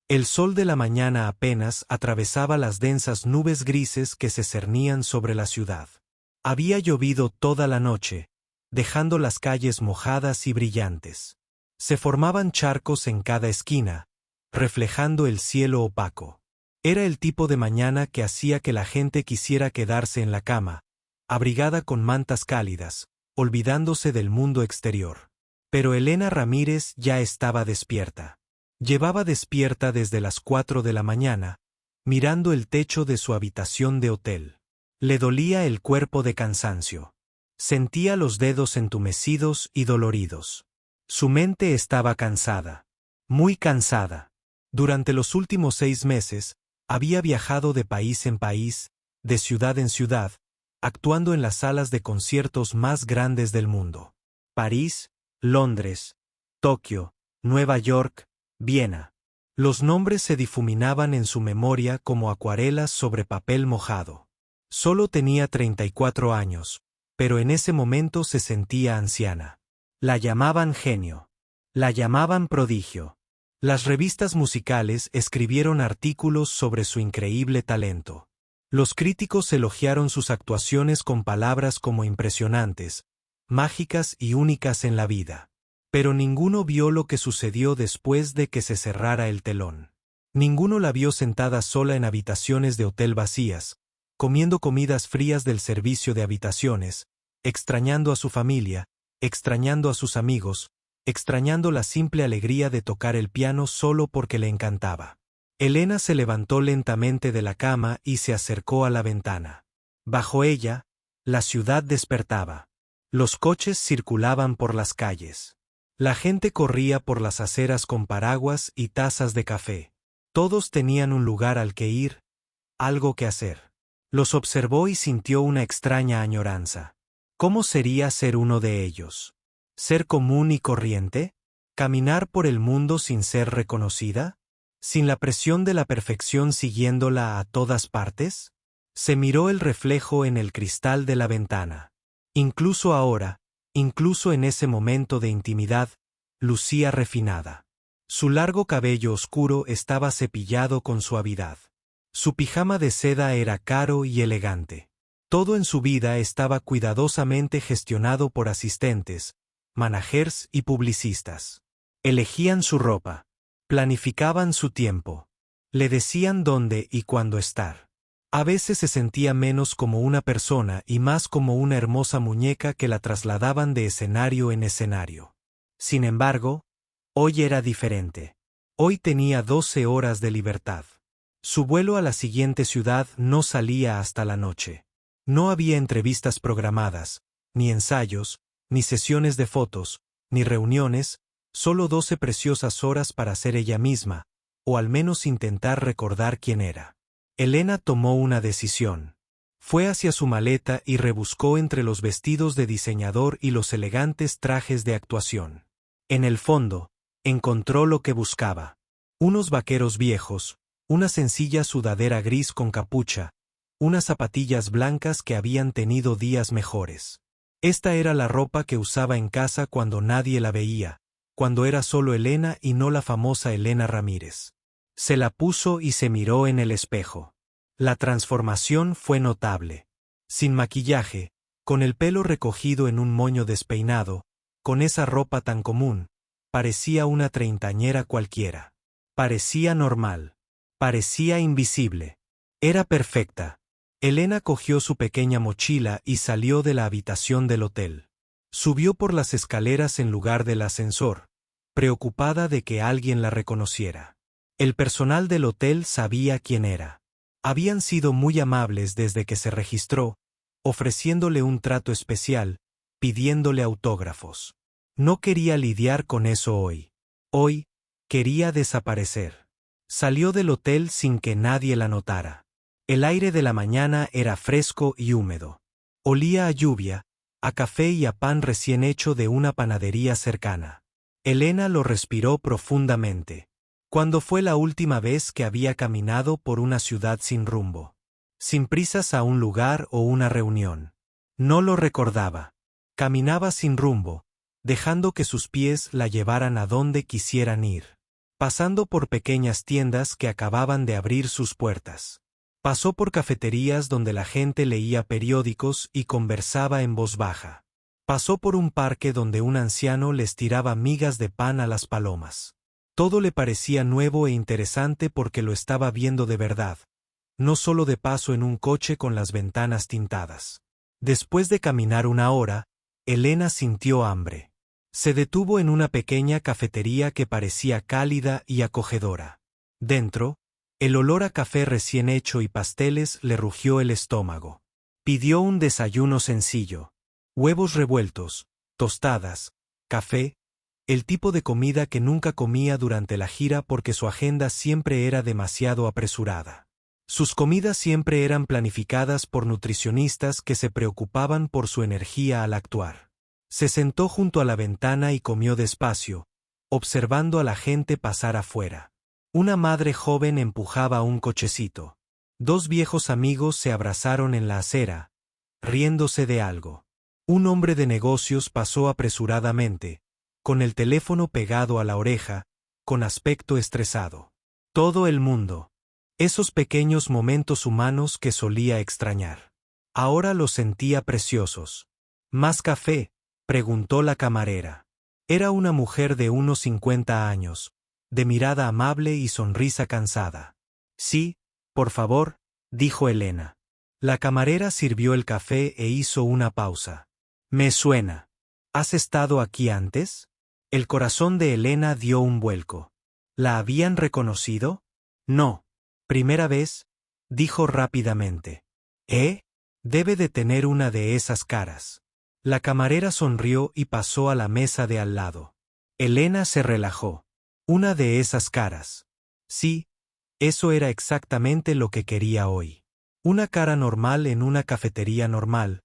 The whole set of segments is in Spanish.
El sol de la mañana apenas atravesaba las densas nubes grises que se cernían sobre la ciudad. Había llovido toda la noche, dejando las calles mojadas y brillantes. Se formaban charcos en cada esquina, reflejando el cielo opaco. Era el tipo de mañana que hacía que la gente quisiera quedarse en la cama, abrigada con mantas cálidas, olvidándose del mundo exterior. Pero Elena Ramírez ya estaba despierta. Llevaba despierta desde las 4 de la mañana, mirando el techo de su habitación de hotel. Le dolía el cuerpo de cansancio. Sentía los dedos entumecidos y doloridos. Su mente estaba cansada. Muy cansada. Durante los últimos 6 meses, había viajado de país en país, de ciudad en ciudad, actuando en las salas de conciertos más grandes del mundo. París, Londres, Tokio, Nueva York, Viena. Los nombres se difuminaban en su memoria como acuarelas sobre papel mojado. Solo tenía 34 años, pero en ese momento se sentía anciana. La llamaban genio. La llamaban prodigio. Las revistas musicales escribieron artículos sobre su increíble talento. Los críticos elogiaron sus actuaciones con palabras como impresionantes, mágicas y únicas en la vida. Pero ninguno vio lo que sucedió después de que se cerrara el telón. Ninguno la vio sentada sola en habitaciones de hotel vacías, comiendo comidas frías del servicio de habitaciones, extrañando a su familia, extrañando a sus amigos, extrañando la simple alegría de tocar el piano solo porque le encantaba. Elena se levantó lentamente de la cama y se acercó a la ventana. Bajo ella, la ciudad despertaba. Los coches circulaban por las calles. La gente corría por las aceras con paraguas y tazas de café. Todos tenían un lugar al que ir, algo que hacer. Los observó y sintió una extraña añoranza. ¿Cómo sería ser uno de ellos? ¿Ser común y corriente? ¿Caminar por el mundo sin ser reconocida? ¿Sin la presión de la perfección siguiéndola a todas partes? Se miró el reflejo en el cristal de la ventana. Incluso ahora, incluso en ese momento de intimidad, lucía refinada. Su largo cabello oscuro estaba cepillado con suavidad. Su pijama de seda era caro y elegante. Todo en su vida estaba cuidadosamente gestionado por asistentes, managers y publicistas. Elegían su ropa. Planificaban su tiempo. Le decían dónde y cuándo estar. A veces se sentía menos como una persona y más como una hermosa muñeca que la trasladaban de escenario en escenario. Sin embargo, hoy era diferente. Hoy tenía 12 horas de libertad. Su vuelo a la siguiente ciudad no salía hasta la noche. No había entrevistas programadas, ni ensayos, ni sesiones de fotos, ni reuniones, solo 12 preciosas horas para ser ella misma, o al menos intentar recordar quién era. Elena tomó una decisión. Fue hacia su maleta y rebuscó entre los vestidos de diseñador y los elegantes trajes de actuación. En el fondo, encontró lo que buscaba. Unos vaqueros viejos, una sencilla sudadera gris con capucha, unas zapatillas blancas que habían tenido días mejores. Esta era la ropa que usaba en casa cuando nadie la veía, cuando era solo Elena y no la famosa Elena Ramírez. Se la puso y se miró en el espejo. La transformación fue notable. Sin maquillaje, con el pelo recogido en un moño despeinado, con esa ropa tan común, parecía una treintañera cualquiera. Parecía normal. Parecía invisible. Era perfecta. Elena cogió su pequeña mochila y salió de la habitación del hotel. Subió por las escaleras en lugar del ascensor, preocupada de que alguien la reconociera. El personal del hotel sabía quién era. Habían sido muy amables desde que se registró, ofreciéndole un trato especial, pidiéndole autógrafos. No quería lidiar con eso hoy. Hoy, quería desaparecer. Salió del hotel sin que nadie la notara. El aire de la mañana era fresco y húmedo. Olía a lluvia, a café y a pan recién hecho de una panadería cercana. Elena lo respiró profundamente. ¿Cuándo fue la última vez que había caminado por una ciudad sin rumbo? Sin prisas a un lugar o una reunión. No lo recordaba. Caminaba sin rumbo, dejando que sus pies la llevaran a donde quisieran ir. pasando por pequeñas tiendas que acababan de abrir sus puertas. Pasó por cafeterías donde la gente leía periódicos y conversaba en voz baja. Pasó por un parque donde un anciano les tiraba migas de pan a las palomas. Todo le parecía nuevo e interesante porque lo estaba viendo de verdad, no solo de paso en un coche con las ventanas tintadas. Después de caminar una hora, Elena sintió hambre. Se detuvo en una pequeña cafetería que parecía cálida y acogedora. Dentro, el olor a café recién hecho y pasteles le rugió el estómago. Pidió un desayuno sencillo. Huevos revueltos, tostadas, café, el tipo de comida que nunca comía durante la gira porque su agenda siempre era demasiado apresurada. Sus comidas siempre eran planificadas por nutricionistas que se preocupaban por su energía al actuar. Se sentó junto a la ventana y comió despacio, observando a la gente pasar afuera. Una madre joven empujaba un cochecito. Dos viejos amigos se abrazaron en la acera, riéndose de algo. Un hombre de negocios pasó apresuradamente, con el teléfono pegado a la oreja, con aspecto estresado. Todo el mundo. Esos pequeños momentos humanos que solía extrañar. Ahora los sentía preciosos. ¿Más café?, preguntó la camarera. Era una mujer de unos 50 años, de mirada amable y sonrisa cansada. Sí, por favor, dijo Elena. La camarera sirvió el café e hizo una pausa. Me suena. ¿Has estado aquí antes? El corazón de Elena dio un vuelco. ¿La habían reconocido? No. Primera vez, dijo rápidamente. Debe de tener una de esas caras. La camarera sonrió y pasó a la mesa de al lado. Elena se relajó. Una de esas caras. Sí, eso era exactamente lo que quería hoy. Una cara normal en una cafetería normal.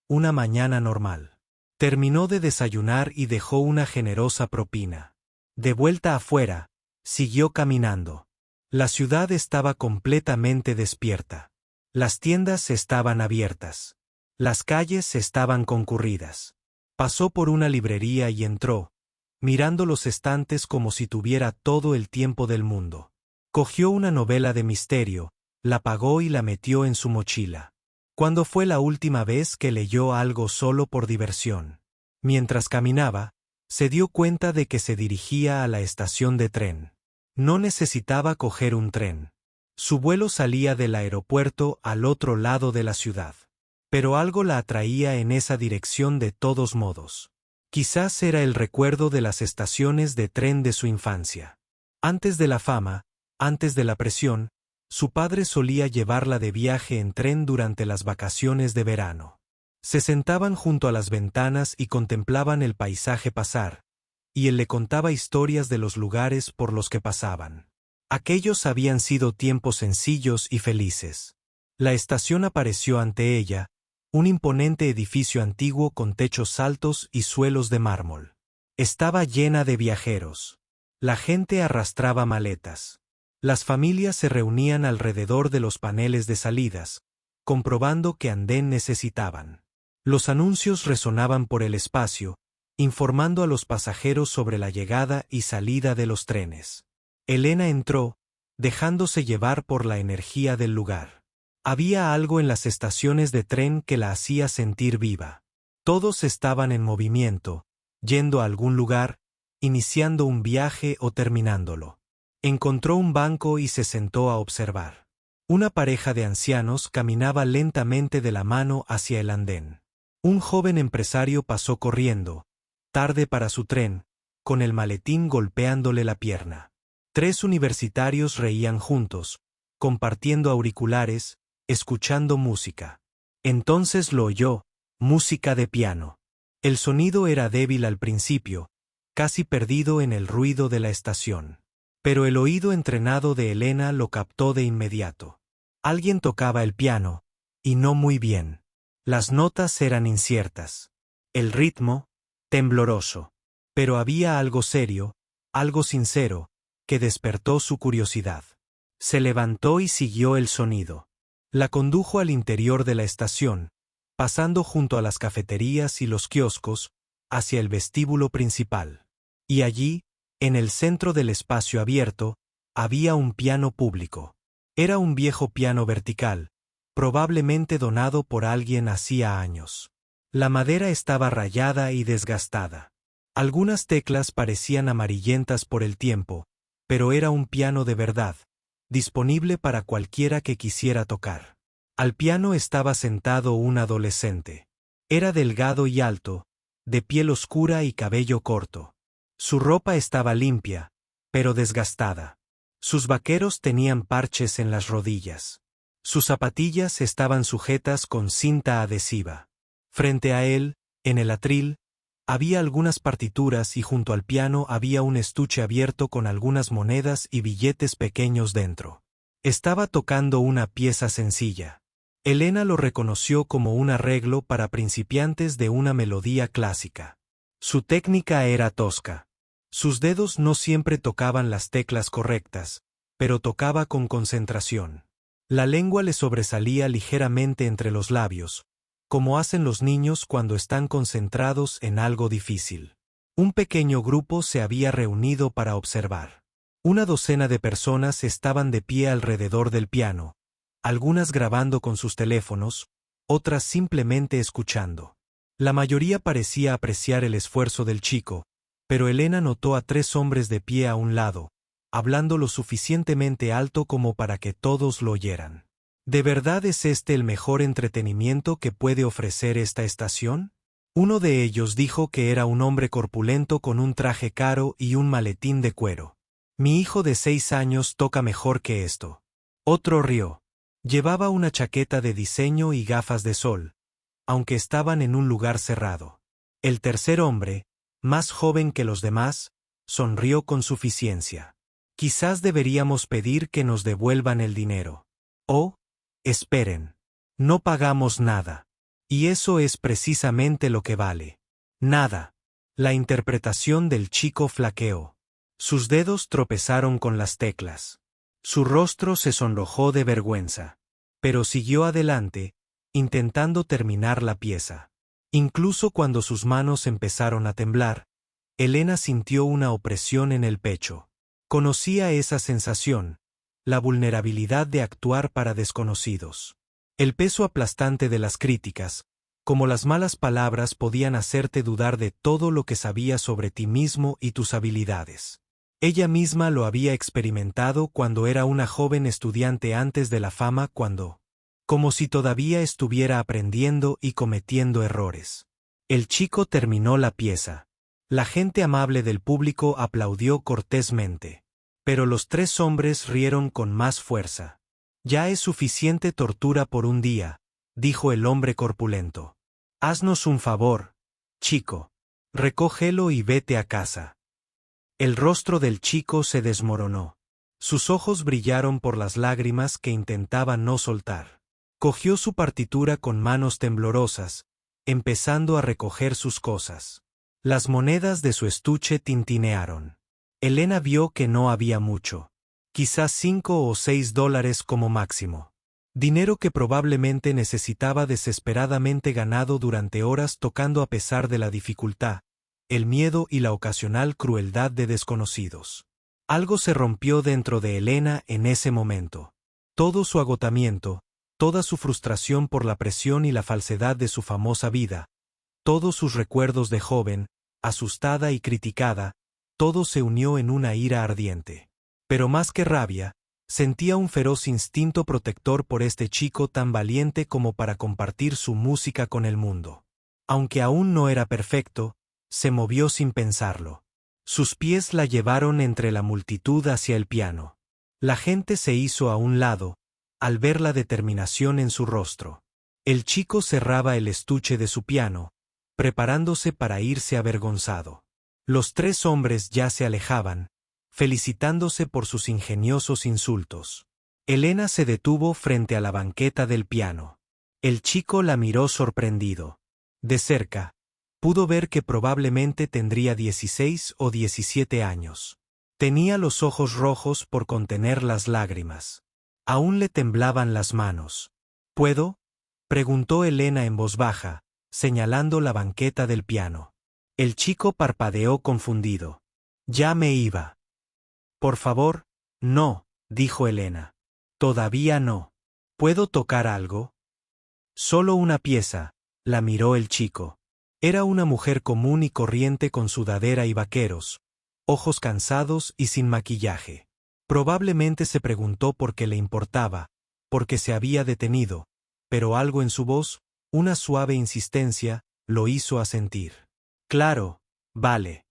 Una mañana normal. Terminó de desayunar y dejó una generosa propina. De vuelta afuera, siguió caminando. La ciudad estaba completamente despierta. Las tiendas estaban abiertas. Las calles estaban concurridas. Pasó por una librería y entró, mirando los estantes como si tuviera todo el tiempo del mundo. Cogió una novela de misterio, la pagó y la metió en su mochila. ¿Cuándo fue la última vez que leyó algo solo por diversión? Mientras caminaba, se dio cuenta de que se dirigía a la estación de tren. No necesitaba coger un tren. Su vuelo salía del aeropuerto al otro lado de la ciudad. Pero algo la atraía en esa dirección de todos modos. Quizás era el recuerdo de las estaciones de tren de su infancia. Antes de la fama, antes de la presión, su padre solía llevarla de viaje en tren durante las vacaciones de verano. Se sentaban junto a las ventanas y contemplaban el paisaje pasar, y él le contaba historias de los lugares por los que pasaban. Aquellos habían sido tiempos sencillos y felices. La estación apareció ante ella, un imponente edificio antiguo con techos altos y suelos de mármol. Estaba llena de viajeros. La gente arrastraba maletas. Las familias se reunían alrededor de los paneles de salidas, comprobando qué andén necesitaban. Los anuncios resonaban por el espacio, informando a los pasajeros sobre la llegada y salida de los trenes. Elena entró, dejándose llevar por la energía del lugar. Había algo en las estaciones de tren que la hacía sentir viva. Todos estaban en movimiento, yendo a algún lugar, iniciando un viaje o terminándolo. Encontró un banco y se sentó a observar. Una pareja de ancianos caminaba lentamente de la mano hacia el andén. Un joven empresario pasó corriendo, tarde para su tren, con el maletín golpeándole la pierna. Tres universitarios reían juntos, compartiendo auriculares, escuchando música. Entonces lo oyó, música de piano. El sonido era débil al principio, casi perdido en el ruido de la estación. Pero el oído entrenado de Elena lo captó de inmediato. Alguien tocaba el piano, y no muy bien. Las notas eran inciertas. El ritmo, tembloroso. Pero había algo serio, algo sincero, que despertó su curiosidad. Se levantó y siguió el sonido. La condujo al interior de la estación, pasando junto a las cafeterías y los kioscos, hacia el vestíbulo principal. Y allí, En el centro del espacio abierto, había un piano público. Era un viejo piano vertical, probablemente donado por alguien hacía años. La madera estaba rayada y desgastada. Algunas teclas parecían amarillentas por el tiempo, pero era un piano de verdad, disponible para cualquiera que quisiera tocar. Al piano estaba sentado un adolescente. Era delgado y alto, de piel oscura y cabello corto. Su ropa estaba limpia, pero desgastada. Sus vaqueros tenían parches en las rodillas. Sus zapatillas estaban sujetas con cinta adhesiva. Frente a él, en el atril, había algunas partituras y junto al piano había un estuche abierto con algunas monedas y billetes pequeños dentro. Estaba tocando una pieza sencilla. Elena lo reconoció como un arreglo para principiantes de una melodía clásica. Su técnica era tosca. Sus dedos no siempre tocaban las teclas correctas, pero tocaba con concentración. La lengua le sobresalía ligeramente entre los labios, como hacen los niños cuando están concentrados en algo difícil. Un pequeño grupo se había reunido para observar. Una docena de personas estaban de pie alrededor del piano, algunas grabando con sus teléfonos, otras simplemente escuchando. La mayoría parecía apreciar el esfuerzo del chico, pero Elena notó a 3 hombres de pie a un lado, hablando lo suficientemente alto como para que todos lo oyeran. ¿De verdad es este el mejor entretenimiento que puede ofrecer esta estación? Uno de ellos dijo que era un hombre corpulento con un traje caro y un maletín de cuero. Mi hijo de 6 años toca mejor que esto. Otro rió. Llevaba una chaqueta de diseño y gafas de sol, aunque estaban en un lugar cerrado. El tercer hombre, más joven que los demás, sonrió con suficiencia. Quizás deberíamos pedir que nos devuelvan el dinero. Oh, esperen. No pagamos nada. Y eso es precisamente lo que vale. Nada. La interpretación del chico flaqueó. Sus dedos tropezaron con las teclas. Su rostro se sonrojó de vergüenza. Pero siguió adelante, intentando terminar la pieza. Incluso cuando sus manos empezaron a temblar, Elena sintió una opresión en el pecho. Conocía esa sensación, la vulnerabilidad de actuar para desconocidos. El peso aplastante de las críticas, como las malas palabras podían hacerte dudar de todo lo que sabías sobre ti mismo y tus habilidades. Ella misma lo había experimentado cuando era una joven estudiante antes de la fama como si todavía estuviera aprendiendo y cometiendo errores. El chico terminó la pieza. La gente amable del público aplaudió cortésmente. Pero los 3 hombres rieron con más fuerza. Ya es suficiente tortura por un día, dijo el hombre corpulento. Haznos un favor, chico. Recógelo y vete a casa. El rostro del chico se desmoronó. Sus ojos brillaron por las lágrimas que intentaba no soltar. Cogió su partitura con manos temblorosas, empezando a recoger sus cosas. Las monedas de su estuche tintinearon. Elena vio que no había mucho. Quizás $5 o $6 como máximo. Dinero que probablemente necesitaba desesperadamente ganado durante horas tocando a pesar de la dificultad, el miedo y la ocasional crueldad de desconocidos. Algo se rompió dentro de Elena en ese momento. Todo su agotamiento, toda su frustración por la presión y la falsedad de su famosa vida, todos sus recuerdos de joven, asustada y criticada, todo se unió en una ira ardiente. Pero más que rabia, sentía un feroz instinto protector por este chico tan valiente como para compartir su música con el mundo. Aunque aún no era perfecto, se movió sin pensarlo. Sus pies la llevaron entre la multitud hacia el piano. La gente se hizo a un lado, al ver la determinación en su rostro. El chico cerraba el estuche de su piano, preparándose para irse avergonzado. Los 3 hombres ya se alejaban, felicitándose por sus ingeniosos insultos. Elena se detuvo frente a la banqueta del piano. El chico la miró sorprendido. De cerca, pudo ver que probablemente tendría 16 o 17 años. Tenía los ojos rojos por contener las lágrimas. Aún le temblaban las manos. ¿Puedo?, preguntó Elena en voz baja, señalando la banqueta del piano. El chico parpadeó confundido. Ya me iba. Por favor, no, dijo Elena. Todavía no. ¿Puedo tocar algo? Solo una pieza, la miró el chico. Era una mujer común y corriente con sudadera y vaqueros, ojos cansados y sin maquillaje. Probablemente se preguntó por qué le importaba, porque se había detenido, pero algo en su voz, una suave insistencia, lo hizo asentir. Claro, vale.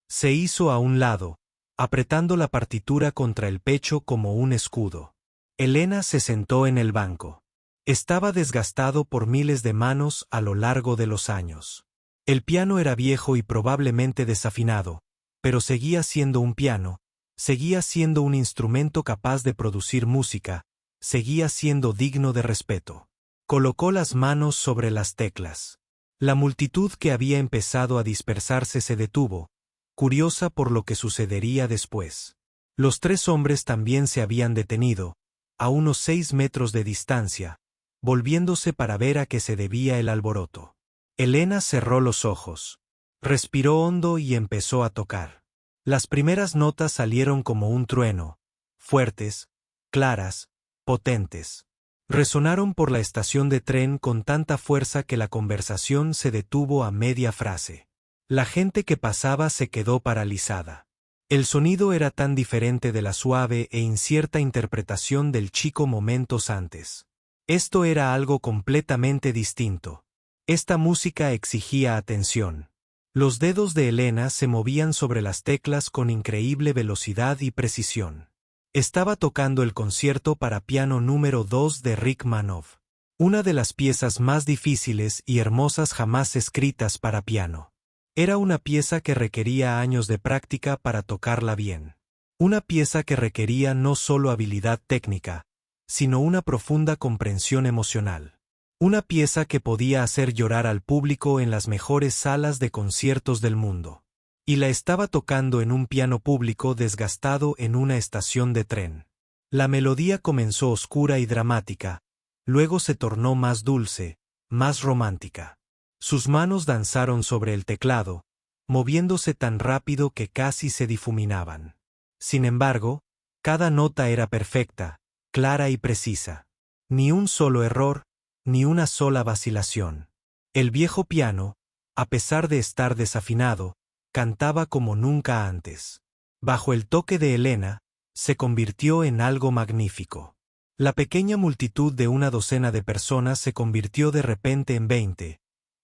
Se hizo a un lado, apretando la partitura contra el pecho como un escudo. Elena se sentó en el banco. Estaba desgastado por miles de manos a lo largo de los años. El piano era viejo y probablemente desafinado, pero seguía siendo un piano, seguía siendo un instrumento capaz de producir música, seguía siendo digno de respeto. Colocó las manos sobre las teclas. La multitud que había empezado a dispersarse se detuvo, curiosa por lo que sucedería después. Los tres hombres también se habían detenido, a unos 6 metros de distancia, volviéndose para ver a qué se debía el alboroto. Elena cerró los ojos. Respiró hondo y empezó a tocar. Las primeras notas salieron como un trueno, fuertes, claras, potentes. Resonaron por la estación de tren con tanta fuerza que la conversación se detuvo a media frase. La gente que pasaba se quedó paralizada. El sonido era tan diferente de la suave e incierta interpretación del chico momentos antes. Esto era algo completamente distinto. Esta música exigía atención. Los dedos de Elena se movían sobre las teclas con increíble velocidad y precisión. Estaba tocando el concierto para piano número 2 de Rachmaninoff, una de las piezas más difíciles y hermosas jamás escritas para piano. Era una pieza que requería años de práctica para tocarla bien. Una pieza que requería no solo habilidad técnica, sino una profunda comprensión emocional. Una pieza que podía hacer llorar al público en las mejores salas de conciertos del mundo. Y la estaba tocando en un piano público desgastado en una estación de tren. La melodía comenzó oscura y dramática, luego se tornó más dulce, más romántica. Sus manos danzaron sobre el teclado, moviéndose tan rápido que casi se difuminaban. Sin embargo, cada nota era perfecta, clara y precisa. Ni un solo error, ni una sola vacilación. El viejo piano, a pesar de estar desafinado, cantaba como nunca antes. Bajo el toque de Elena, se convirtió en algo magnífico. La pequeña multitud de una docena de personas se convirtió de repente en 20,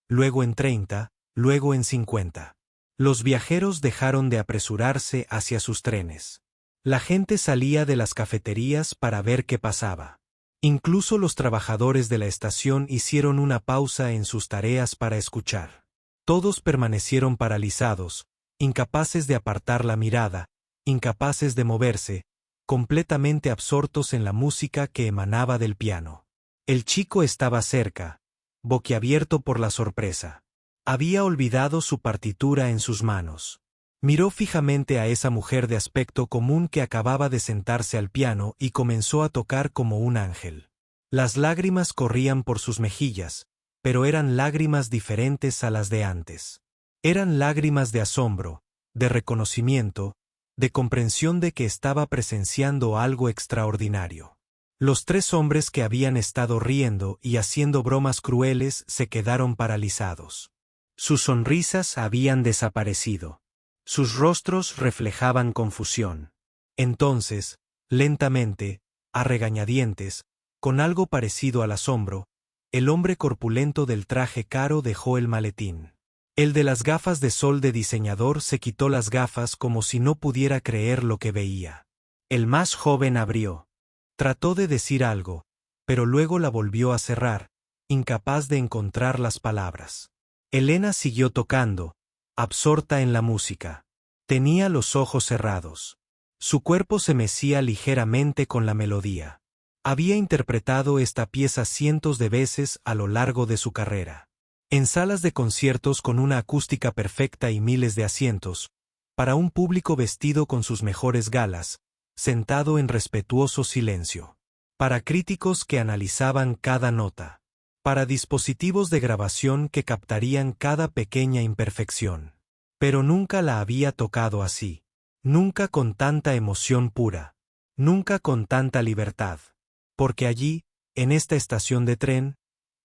luego en 30, luego en 50. Los viajeros dejaron de apresurarse hacia sus trenes. La gente salía de las cafeterías para ver qué pasaba. Incluso los trabajadores de la estación hicieron una pausa en sus tareas para escuchar. Todos permanecieron paralizados, incapaces de apartar la mirada, incapaces de moverse, completamente absortos en la música que emanaba del piano. El chico estaba cerca, boquiabierto por la sorpresa. Había olvidado su partitura en sus manos. Miró fijamente a esa mujer de aspecto común que acababa de sentarse al piano y comenzó a tocar como un ángel. Las lágrimas corrían por sus mejillas, pero eran lágrimas diferentes a las de antes. Eran lágrimas de asombro, de reconocimiento, de comprensión de que estaba presenciando algo extraordinario. Los tres hombres que habían estado riendo y haciendo bromas crueles se quedaron paralizados. Sus sonrisas habían desaparecido. Sus rostros reflejaban confusión. Entonces, lentamente, a regañadientes, con algo parecido al asombro, el hombre corpulento del traje caro dejó el maletín. El de las gafas de sol de diseñador se quitó las gafas como si no pudiera creer lo que veía. El más joven abrió. Trató de decir algo, pero luego la volvió a cerrar, incapaz de encontrar las palabras. Elena siguió tocando, absorta en la música. Tenía los ojos cerrados. Su cuerpo se mecía ligeramente con la melodía. Había interpretado esta pieza cientos de veces a lo largo de su carrera. En salas de conciertos con una acústica perfecta y miles de asientos, para un público vestido con sus mejores galas, sentado en respetuoso silencio. Para críticos que analizaban cada nota. Para dispositivos de grabación que captarían cada pequeña imperfección. Pero nunca la había tocado así. Nunca con tanta emoción pura. Nunca con tanta libertad. Porque allí, en esta estación de tren,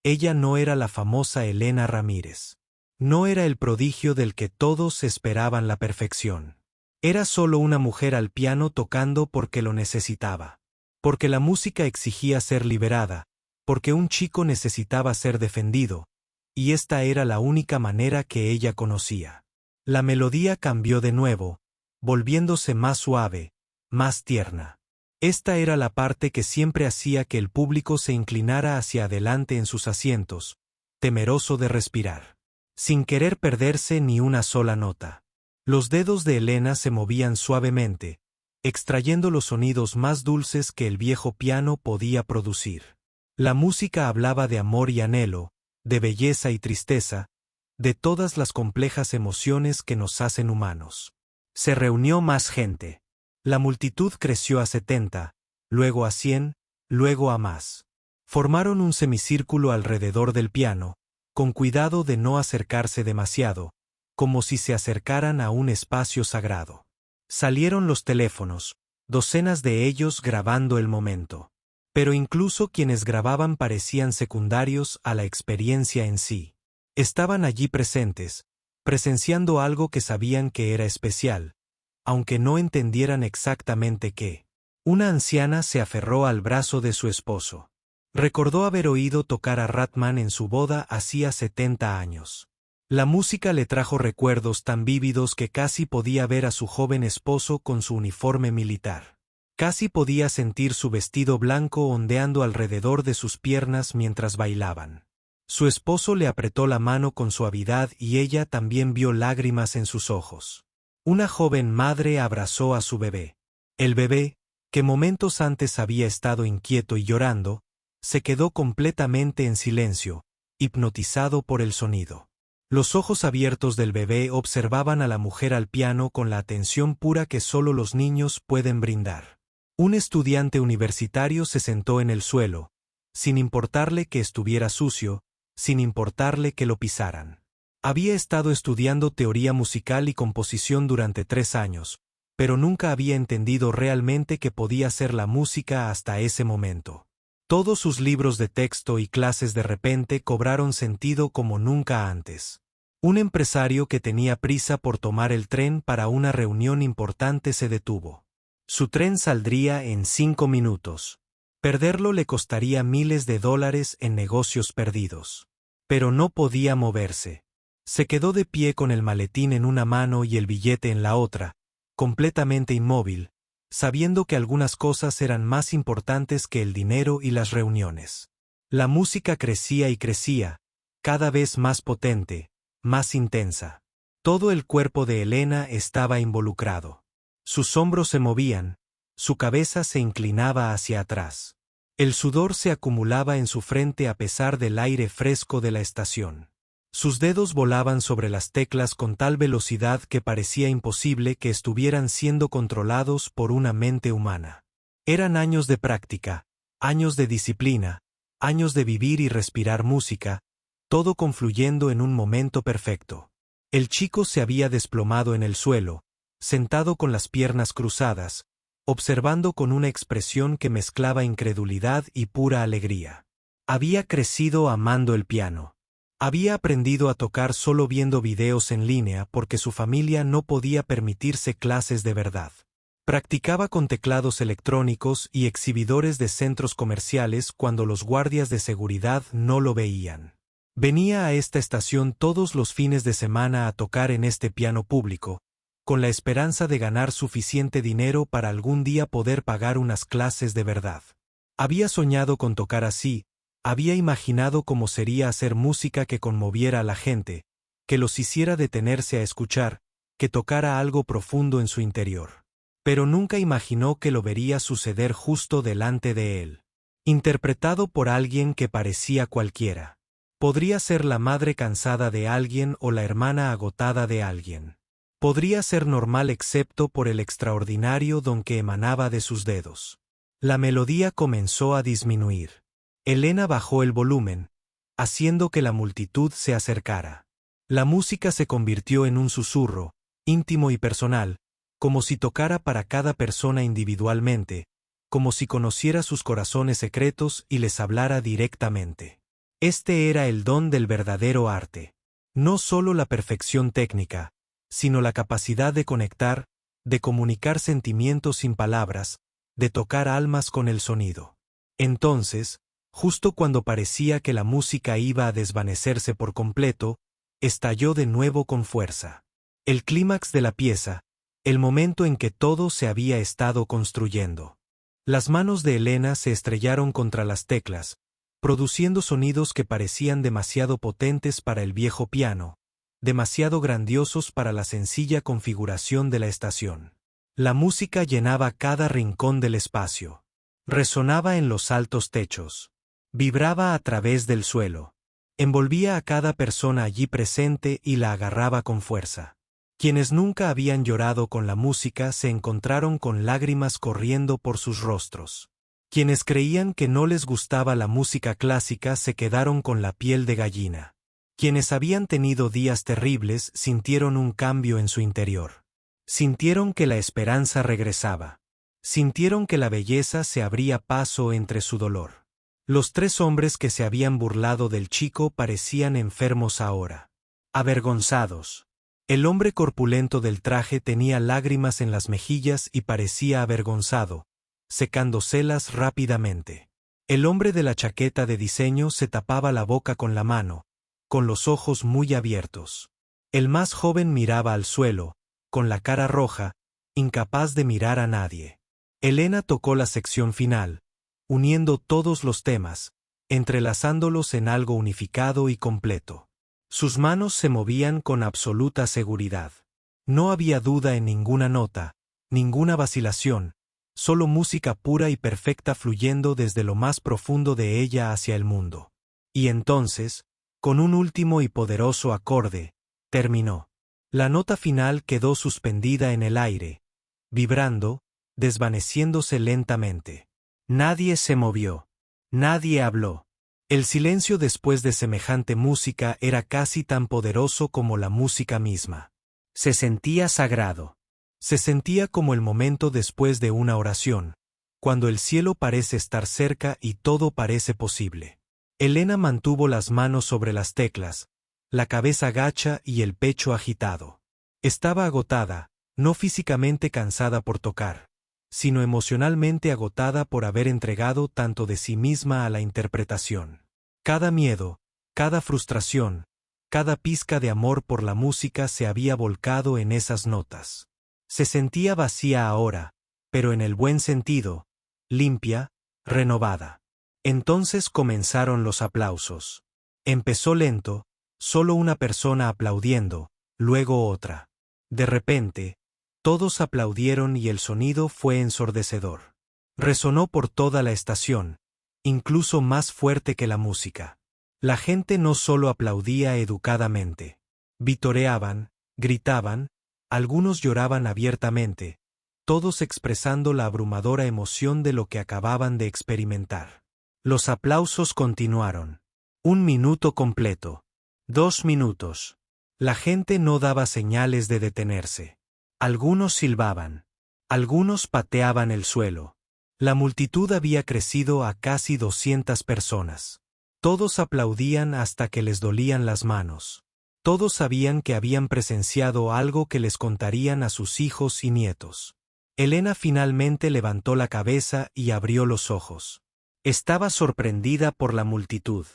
ella no era la famosa Elena Ramírez. No era el prodigio del que todos esperaban la perfección. Era solo una mujer al piano tocando porque lo necesitaba. Porque la música exigía ser liberada, porque un chico necesitaba ser defendido, y esta era la única manera que ella conocía. La melodía cambió de nuevo, volviéndose más suave, más tierna. Esta era la parte que siempre hacía que el público se inclinara hacia adelante en sus asientos, temeroso de respirar, sin querer perderse ni una sola nota. Los dedos de Elena se movían suavemente, extrayendo los sonidos más dulces que el viejo piano podía producir. La música hablaba de amor y anhelo, de belleza y tristeza, de todas las complejas emociones que nos hacen humanos. Se reunió más gente. La multitud creció a 70, luego a 100, luego a más. Formaron un semicírculo alrededor del piano, con cuidado de no acercarse demasiado, como si se acercaran a un espacio sagrado. Salieron los teléfonos, docenas de ellos grabando el momento. Pero incluso quienes grababan parecían secundarios a la experiencia en sí. Estaban allí presentes, presenciando algo que sabían que era especial, aunque no entendieran exactamente qué. Una anciana se aferró al brazo de su esposo. Recordó haber oído tocar a Rathmann en su boda hacía 70 años. La música le trajo recuerdos tan vívidos que casi podía ver a su joven esposo con su uniforme militar. Casi podía sentir su vestido blanco ondeando alrededor de sus piernas mientras bailaban. Su esposo le apretó la mano con suavidad y ella también vio lágrimas en sus ojos. Una joven madre abrazó a su bebé. El bebé, que momentos antes había estado inquieto y llorando, se quedó completamente en silencio, hipnotizado por el sonido. Los ojos abiertos del bebé observaban a la mujer al piano con la atención pura que solo los niños pueden brindar. Un estudiante universitario se sentó en el suelo, sin importarle que estuviera sucio, sin importarle que lo pisaran. Había estado estudiando teoría musical y composición durante 3 años, pero nunca había entendido realmente qué podía ser la música hasta ese momento. Todos sus libros de texto y clases de repente cobraron sentido como nunca antes. Un empresario que tenía prisa por tomar el tren para una reunión importante se detuvo. Su tren saldría en 5 minutos. Perderlo le costaría miles de dólares en negocios perdidos. Pero no podía moverse. Se quedó de pie con el maletín en una mano y el billete en la otra, completamente inmóvil, sabiendo que algunas cosas eran más importantes que el dinero y las reuniones. La música crecía y crecía, cada vez más potente, más intensa. Todo el cuerpo de Elena estaba involucrado. Sus hombros se movían, su cabeza se inclinaba hacia atrás. El sudor se acumulaba en su frente a pesar del aire fresco de la estación. Sus dedos volaban sobre las teclas con tal velocidad que parecía imposible que estuvieran siendo controlados por una mente humana. Eran años de práctica, años de disciplina, años de vivir y respirar música, todo confluyendo en un momento perfecto. El chico se había desplomado en el suelo, sentado con las piernas cruzadas, observando con una expresión que mezclaba incredulidad y pura alegría. Había crecido amando el piano. Había aprendido a tocar solo viendo videos en línea porque su familia no podía permitirse clases de verdad. Practicaba con teclados electrónicos y exhibidores de centros comerciales cuando los guardias de seguridad no lo veían. Venía a esta estación todos los fines de semana a tocar en este piano público, con la esperanza de ganar suficiente dinero para algún día poder pagar unas clases de verdad. Había soñado con tocar así, había imaginado cómo sería hacer música que conmoviera a la gente, que los hiciera detenerse a escuchar, que tocara algo profundo en su interior. Pero nunca imaginó que lo vería suceder justo delante de él. Interpretado por alguien que parecía cualquiera. Podría ser la madre cansada de alguien o la hermana agotada de alguien. Podría ser normal excepto por el extraordinario don que emanaba de sus dedos. La melodía comenzó a disminuir. Elena bajó el volumen, haciendo que la multitud se acercara. La música se convirtió en un susurro, íntimo y personal, como si tocara para cada persona individualmente, como si conociera sus corazones secretos y les hablara directamente. Este era el don del verdadero arte. No solo la perfección técnica, sino la capacidad de conectar, de comunicar sentimientos sin palabras, de tocar almas con el sonido. Entonces, justo cuando parecía que la música iba a desvanecerse por completo, estalló de nuevo con fuerza. El clímax de la pieza, el momento en que todo se había estado construyendo. Las manos de Elena se estrellaron contra las teclas, produciendo sonidos que parecían demasiado potentes para el viejo piano, demasiado grandiosos para la sencilla configuración de la estación. La música llenaba cada rincón del espacio. Resonaba en los altos techos. Vibraba a través del suelo. Envolvía a cada persona allí presente y la agarraba con fuerza. Quienes nunca habían llorado con la música se encontraron con lágrimas corriendo por sus rostros. Quienes creían que no les gustaba la música clásica se quedaron con la piel de gallina. Quienes habían tenido días terribles sintieron un cambio en su interior. Sintieron que la esperanza regresaba. Sintieron que la belleza se abría paso entre su dolor. Los tres hombres que se habían burlado del chico parecían enfermos ahora. Avergonzados. El hombre corpulento del traje tenía lágrimas en las mejillas y parecía avergonzado, secándoselas rápidamente. El hombre de la chaqueta de diseño se tapaba la boca con la mano, con los ojos muy abiertos. El más joven miraba al suelo, con la cara roja, incapaz de mirar a nadie. Elena tocó la sección final, uniendo todos los temas, entrelazándolos en algo unificado y completo. Sus manos se movían con absoluta seguridad. No había duda en ninguna nota, ninguna vacilación, solo música pura y perfecta fluyendo desde lo más profundo de ella hacia el mundo. Y entonces, con un último y poderoso acorde, terminó. La nota final quedó suspendida en el aire, vibrando, desvaneciéndose lentamente. Nadie se movió. Nadie habló. El silencio después de semejante música era casi tan poderoso como la música misma. Se sentía sagrado. Se sentía como el momento después de una oración, cuando el cielo parece estar cerca y todo parece posible. Elena mantuvo las manos sobre las teclas, la cabeza gacha y el pecho agitado. Estaba agotada, no físicamente cansada por tocar, sino emocionalmente agotada por haber entregado tanto de sí misma a la interpretación. Cada miedo, cada frustración, cada pizca de amor por la música se había volcado en esas notas. Se sentía vacía ahora, pero en el buen sentido, limpia, renovada. Entonces comenzaron los aplausos. Empezó lento, solo una persona aplaudiendo, luego otra. De repente, todos aplaudieron y el sonido fue ensordecedor. Resonó por toda la estación, incluso más fuerte que la música. La gente no solo aplaudía educadamente. Vitoreaban, gritaban, algunos lloraban abiertamente, todos expresando la abrumadora emoción de lo que acababan de experimentar. Los aplausos continuaron. 1 minuto completo. 2 minutos. La gente no daba señales de detenerse. Algunos silbaban. Algunos pateaban el suelo. La multitud había crecido a casi 200 personas. Todos aplaudían hasta que les dolían las manos. Todos sabían que habían presenciado algo que les contarían a sus hijos y nietos. Elena finalmente levantó la cabeza y abrió los ojos. Estaba sorprendida por la multitud.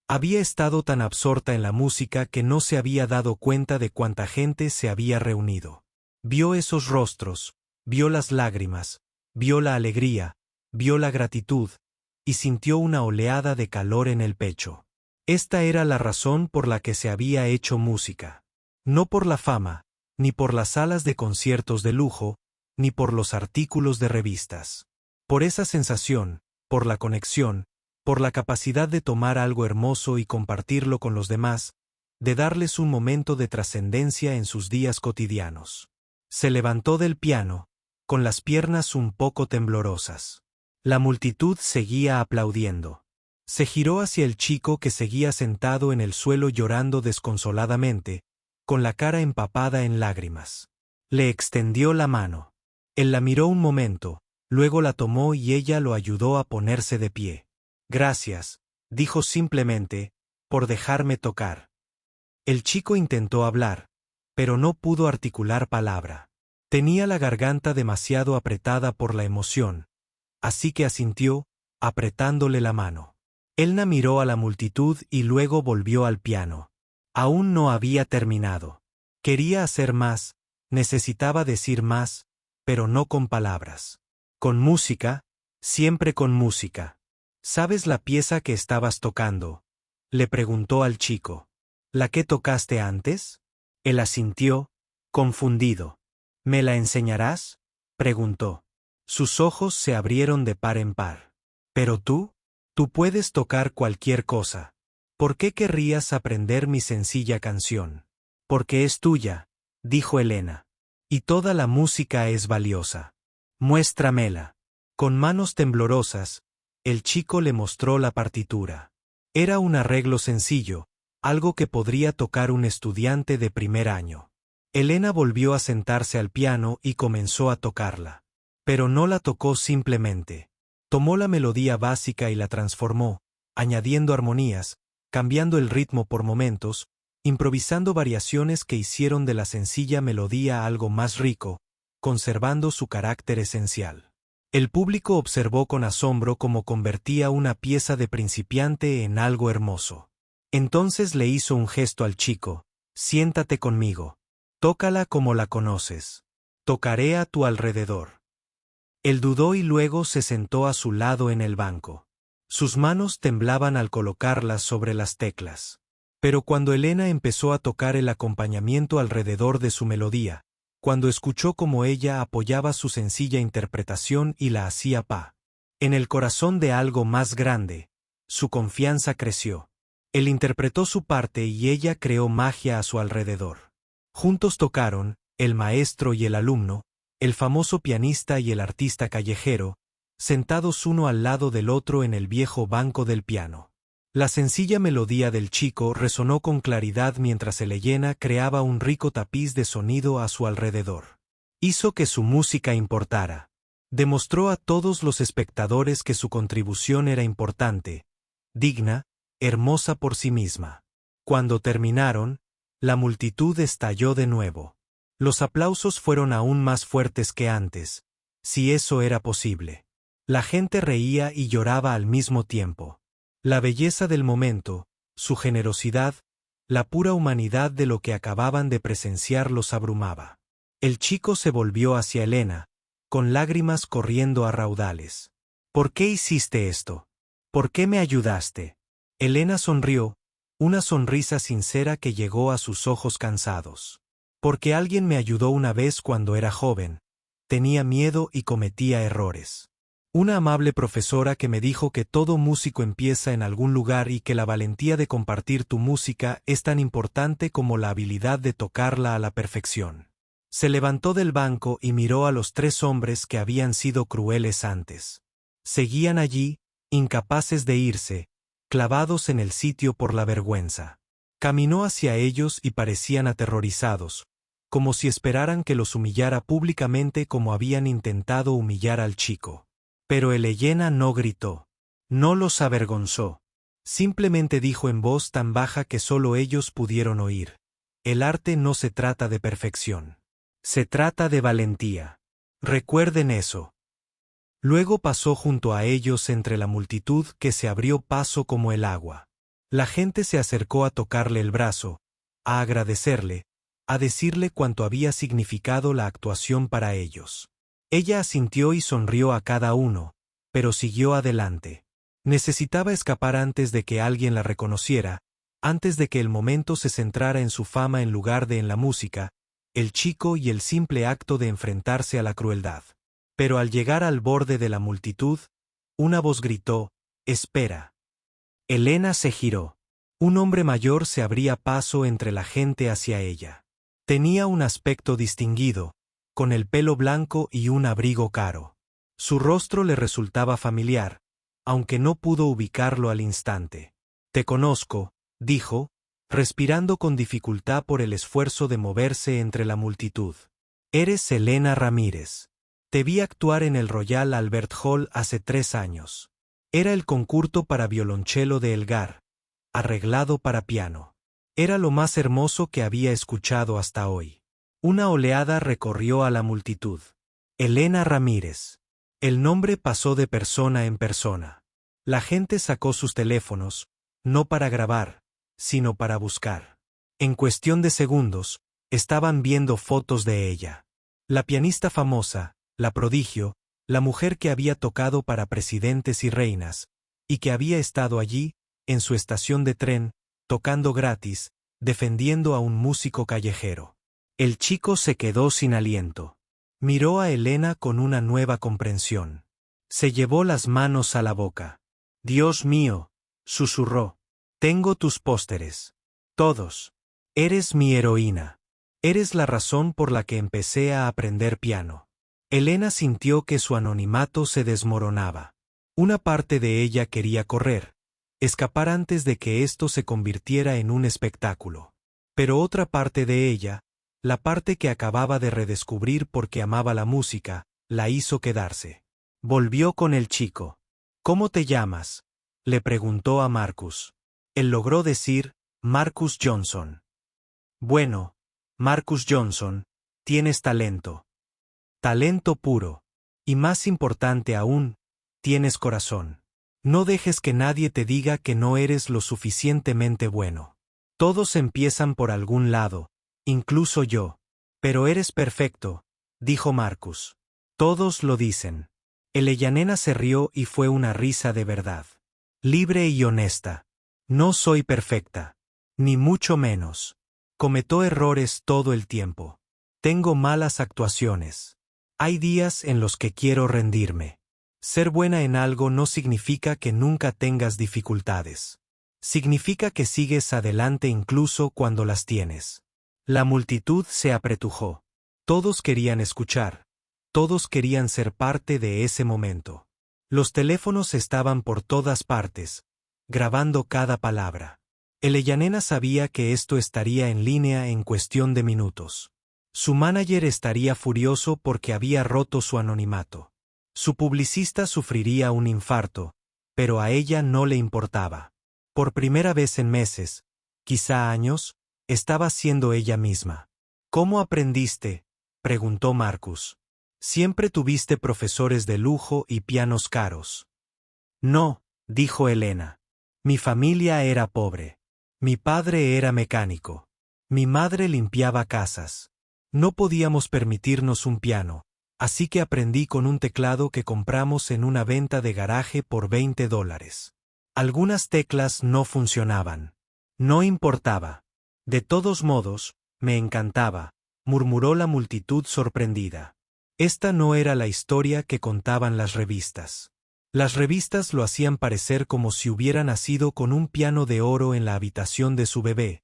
Había estado tan absorta en la música que no se había dado cuenta de cuánta gente se había reunido. Vio esos rostros, vio las lágrimas, vio la alegría, vio la gratitud, y sintió una oleada de calor en el pecho. Esta era la razón por la que se había hecho música. No por la fama, ni por las salas de conciertos de lujo, ni por los artículos de revistas. Por esa sensación, por la conexión, por la capacidad de tomar algo hermoso y compartirlo con los demás, de darles un momento de trascendencia en sus días cotidianos. Se levantó del piano, con las piernas un poco temblorosas. La multitud seguía aplaudiendo. Se giró hacia el chico que seguía sentado en el suelo llorando desconsoladamente, con la cara empapada en lágrimas. Le extendió la mano. Él la miró un momento, luego la tomó y ella lo ayudó a ponerse de pie. Gracias, dijo simplemente, por dejarme tocar. El chico intentó hablar, pero no pudo articular palabra. Tenía la garganta demasiado apretada por la emoción, así que asintió, apretándole la mano. Elna miró a la multitud y luego volvió al piano. Aún no había terminado. Quería hacer más, necesitaba decir más, pero no con palabras. Con música, siempre con música. ¿Sabes la pieza que estabas tocando?, le preguntó al chico. ¿La que tocaste antes? Él asintió, confundido. ¿Me la enseñarás?, preguntó. Sus ojos se abrieron de par en par. ¿Pero tú? Tú puedes tocar cualquier cosa. ¿Por qué querrías aprender mi sencilla canción? Porque es tuya, dijo Elena. Y toda la música es valiosa. Muéstramela. Con manos temblorosas, el chico le mostró la partitura. Era un arreglo sencillo, algo que podría tocar un estudiante de primer año. Elena volvió a sentarse al piano y comenzó a tocarla. Pero no la tocó simplemente. Tomó la melodía básica y la transformó, añadiendo armonías, cambiando el ritmo por momentos, improvisando variaciones que hicieron de la sencilla melodía algo más rico, conservando su carácter esencial. El público observó con asombro cómo convertía una pieza de principiante en algo hermoso. Entonces le hizo un gesto al chico: siéntate conmigo. Tócala como la conoces. Tocaré a tu alrededor. Él dudó y luego se sentó a su lado en el banco. Sus manos temblaban al colocarlas sobre las teclas. Pero cuando Elena empezó a tocar el acompañamiento alrededor de su melodía, cuando escuchó cómo ella apoyaba su sencilla interpretación y la hacía en el corazón de algo más grande, su confianza creció. Él interpretó su parte y ella creó magia a su alrededor. Juntos tocaron, el maestro y el alumno, el famoso pianista y el artista callejero, sentados uno al lado del otro en el viejo banco del piano. La sencilla melodía del chico resonó con claridad mientras Elena creaba un rico tapiz de sonido a su alrededor. Hizo que su música importara. Demostró a todos los espectadores que su contribución era importante, digna, hermosa por sí misma. Cuando terminaron, la multitud estalló de nuevo. Los aplausos fueron aún más fuertes que antes, si eso era posible. La gente reía y lloraba al mismo tiempo. La belleza del momento, su generosidad, la pura humanidad de lo que acababan de presenciar los abrumaba. El chico se volvió hacia Elena, con lágrimas corriendo a raudales. ¿Por qué hiciste esto? ¿Por qué me ayudaste? Elena sonrió, una sonrisa sincera que llegó a sus ojos cansados. Porque alguien me ayudó una vez cuando era joven. Tenía miedo y cometía errores. Una amable profesora que me dijo que todo músico empieza en algún lugar y que la valentía de compartir tu música es tan importante como la habilidad de tocarla a la perfección. Se levantó del banco y miró a los 3 hombres que habían sido crueles antes. Seguían allí, incapaces de irse, clavados en el sitio por la vergüenza. Caminó hacia ellos y parecían aterrorizados, como si esperaran que los humillara públicamente como habían intentado humillar al chico. Pero Elena no gritó. No los avergonzó. Simplemente dijo en voz tan baja que solo ellos pudieron oír: el arte no se trata de perfección. Se trata de valentía. Recuerden eso. Luego pasó junto a ellos entre la multitud que se abrió paso como el agua. La gente se acercó a tocarle el brazo, a agradecerle, a decirle cuánto había significado la actuación para ellos. Ella asintió y sonrió a cada uno, pero siguió adelante. Necesitaba escapar antes de que alguien la reconociera, antes de que el momento se centrara en su fama en lugar de en la música, el chico y el simple acto de enfrentarse a la crueldad. Pero al llegar al borde de la multitud, una voz gritó: «¡Espera!». Elena se giró. Un hombre mayor se abría paso entre la gente hacia ella. Tenía un aspecto distinguido, con el pelo blanco y un abrigo caro. Su rostro le resultaba familiar, aunque no pudo ubicarlo al instante. Te conozco, dijo, respirando con dificultad por el esfuerzo de moverse entre la multitud. Eres Elena Ramírez. Te vi actuar en el Royal Albert Hall hace 3 años. Era el concurso para violonchelo de Elgar, arreglado para piano. Era lo más hermoso que había escuchado hasta hoy. Una oleada recorrió a la multitud. Elena Ramírez. El nombre pasó de persona en persona. La gente sacó sus teléfonos, no para grabar, sino para buscar. En cuestión de segundos, estaban viendo fotos de ella. La pianista famosa, la prodigio, la mujer que había tocado para presidentes y reinas, y que había estado allí, en su estación de tren, tocando gratis, defendiendo a un músico callejero. El chico se quedó sin aliento. Miró a Elena con una nueva comprensión. Se llevó las manos a la boca. Dios mío, susurró. Tengo tus pósteres. Todos. Eres mi heroína. Eres la razón por la que empecé a aprender piano. Elena sintió que su anonimato se desmoronaba. Una parte de ella quería correr, escapar antes de que esto se convirtiera en un espectáculo. Pero otra parte de ella, la parte que acababa de redescubrir porque amaba la música, la hizo quedarse. Volvió con el chico. ¿Cómo te llamas?, le preguntó a Marcus. Él logró decir, Marcus Johnson. Bueno, Marcus Johnson, tienes talento. Talento puro. Y más importante aún, tienes corazón. No dejes que nadie te diga que no eres lo suficientemente bueno. Todos empiezan por algún lado, incluso yo. Pero eres perfecto, dijo Marcus. Todos lo dicen. Elena se rió y fue una risa de verdad. Libre y honesta. No soy perfecta. Ni mucho menos. Cometo errores todo el tiempo. Tengo malas actuaciones. Hay días en los que quiero rendirme. Ser buena en algo no significa que nunca tengas dificultades. Significa que sigues adelante incluso cuando las tienes. La multitud se apretujó. Todos querían escuchar. Todos querían ser parte de ese momento. Los teléfonos estaban por todas partes, grabando cada palabra. Elena sabía que esto estaría en línea en cuestión de minutos. Su manager estaría furioso porque había roto su anonimato. Su publicista sufriría un infarto, pero a ella no le importaba. Por primera vez en meses, quizá años, estaba siendo ella misma. ¿Cómo aprendiste?, preguntó Marcus. Siempre tuviste profesores de lujo y pianos caros. No, dijo Elena. Mi familia era pobre. Mi padre era mecánico. Mi madre limpiaba casas. No podíamos permitirnos un piano, así que aprendí con un teclado que compramos en una venta de garaje por $20. Algunas teclas no funcionaban. No importaba. De todos modos, me encantaba, murmuró la multitud sorprendida. Esta no era la historia que contaban las revistas. Las revistas lo hacían parecer como si hubiera nacido con un piano de oro en la habitación de su bebé,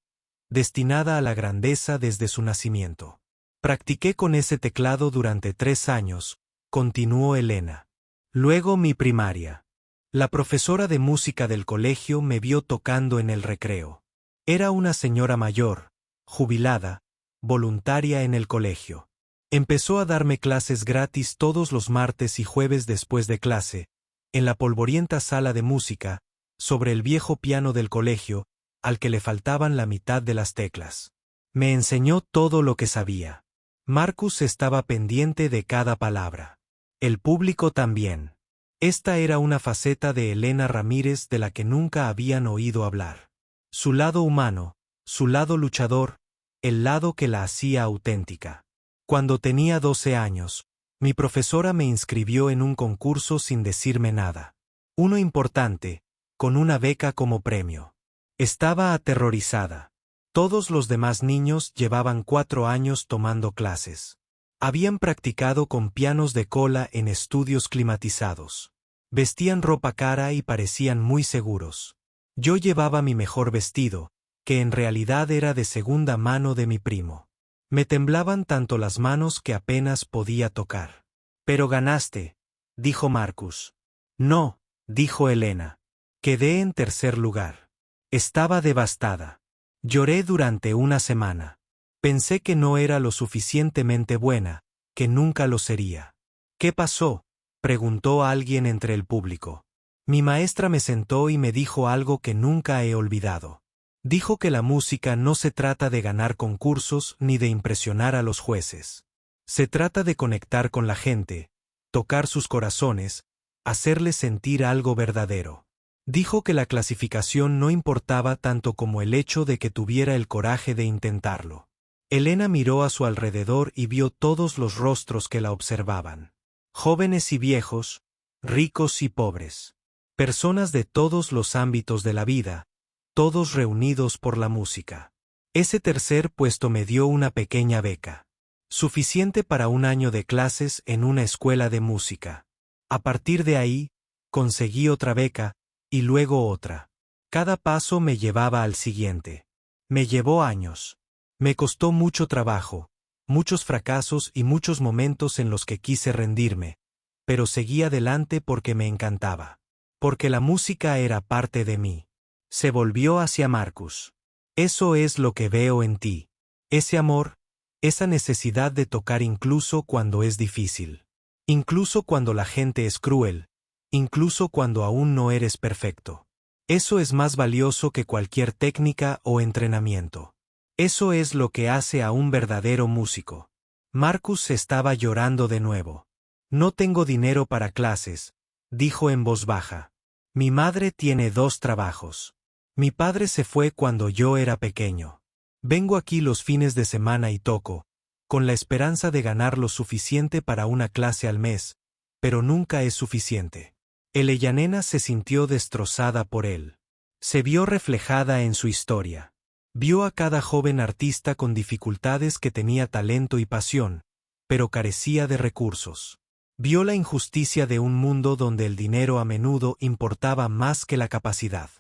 destinada a la grandeza desde su nacimiento. Practiqué con ese teclado durante 3 años, continuó Elena. Luego mi primaria. La profesora de música del colegio me vio tocando en el recreo. Era una señora mayor, jubilada, voluntaria en el colegio. Empezó a darme clases gratis todos los martes y jueves después de clase, en la polvorienta sala de música, sobre el viejo piano del colegio, al que le faltaban la mitad de las teclas. Me enseñó todo lo que sabía. Marcus estaba pendiente de cada palabra. El público también. Esta era una faceta de Elena Ramírez de la que nunca habían oído hablar. Su lado humano, su lado luchador, el lado que la hacía auténtica. Cuando tenía 12 años, mi profesora me inscribió en un concurso sin decirme nada. Uno importante, con una beca como premio. Estaba aterrorizada. Todos los demás niños llevaban 4 años tomando clases. Habían practicado con pianos de cola en estudios climatizados. Vestían ropa cara y parecían muy seguros. Yo llevaba mi mejor vestido, que en realidad era de segunda mano de mi primo. Me temblaban tanto las manos que apenas podía tocar. Pero ganaste, dijo Marcus. No, dijo Elena. Quedé en tercer lugar. Estaba devastada. Lloré durante una semana. Pensé que no era lo suficientemente buena, que nunca lo sería. ¿Qué pasó?, preguntó alguien entre el público. Mi maestra me sentó y me dijo algo que nunca he olvidado. Dijo que la música no se trata de ganar concursos ni de impresionar a los jueces. Se trata de conectar con la gente, tocar sus corazones, hacerles sentir algo verdadero. Dijo que la clasificación no importaba tanto como el hecho de que tuviera el coraje de intentarlo. Elena miró a su alrededor y vio todos los rostros que la observaban. Jóvenes y viejos, ricos y pobres. Personas de todos los ámbitos de la vida, todos reunidos por la música. Ese tercer puesto me dio una pequeña beca. Suficiente para un año de clases en una escuela de música. A partir de ahí, conseguí otra beca, y luego otra. Cada paso me llevaba al siguiente. Me llevó años. Me costó mucho trabajo, muchos fracasos y muchos momentos en los que quise rendirme, pero seguí adelante porque me encantaba. Porque la música era parte de mí. Se volvió hacia Marcus. Eso es lo que veo en ti. Ese amor, esa necesidad de tocar incluso cuando es difícil. Incluso cuando la gente es cruel. Incluso cuando aún no eres perfecto. Eso es más valioso que cualquier técnica o entrenamiento. Eso es lo que hace a un verdadero músico. Marcus estaba llorando de nuevo. No tengo dinero para clases, dijo en voz baja. Mi madre tiene 2 trabajos. Mi padre se fue cuando yo era pequeño. Vengo aquí los fines de semana y toco, con la esperanza de ganar lo suficiente para una clase al mes, pero nunca es suficiente. Eleyanena se sintió destrozada por él. Se vio reflejada en su historia. Vio a cada joven artista con dificultades que tenía talento y pasión, pero carecía de recursos. Vio la injusticia de un mundo donde el dinero a menudo importaba más que la capacidad.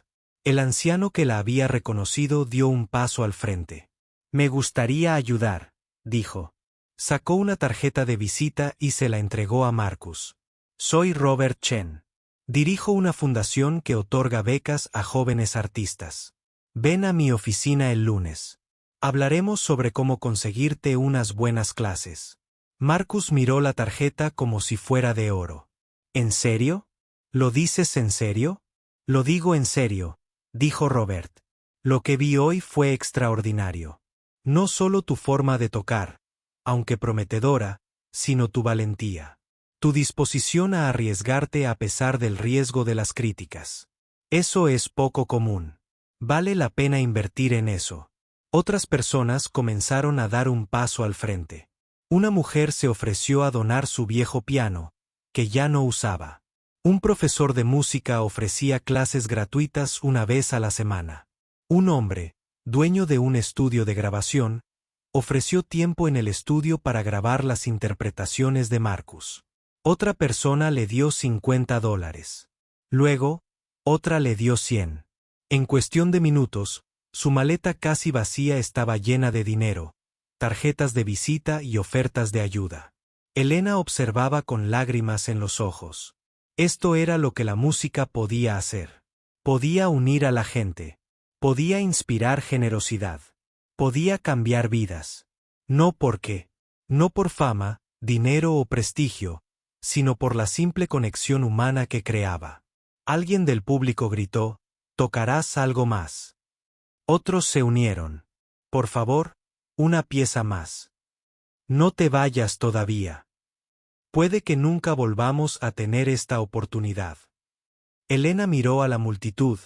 El anciano que la había reconocido dio un paso al frente. Me gustaría ayudar, dijo. Sacó una tarjeta de visita y se la entregó a Marcus. Soy Robert Chen. Dirijo una fundación que otorga becas a jóvenes artistas. Ven a mi oficina el lunes. Hablaremos sobre cómo conseguirte unas buenas clases. Marcus miró la tarjeta como si fuera de oro. ¿En serio? ¿Lo dices en serio? Lo digo en serio, dijo Robert. Lo que vi hoy fue extraordinario. No solo tu forma de tocar, aunque prometedora, sino tu valentía. Tu disposición a arriesgarte a pesar del riesgo de las críticas. Eso es poco común. Vale la pena invertir en eso. Otras personas comenzaron a dar un paso al frente. Una mujer se ofreció a donar su viejo piano, que ya no usaba. Un profesor de música ofrecía clases gratuitas una vez a la semana. Un hombre, dueño de un estudio de grabación, ofreció tiempo en el estudio para grabar las interpretaciones de Marcus. Otra persona le dio $50. Luego, otra le dio 100. En cuestión de minutos, su maleta casi vacía estaba llena de dinero, tarjetas de visita y ofertas de ayuda. Elena observaba con lágrimas en los ojos. Esto era lo que la música podía hacer. Podía unir a la gente. Podía inspirar generosidad. Podía cambiar vidas. No porque, no por fama, dinero o prestigio, sino por la simple conexión humana que creaba. Alguien del público gritó, «¿Tocarás algo más?». Otros se unieron. «Por favor, una pieza más. No te vayas todavía. Puede que nunca volvamos a tener esta oportunidad». Elena miró a la multitud,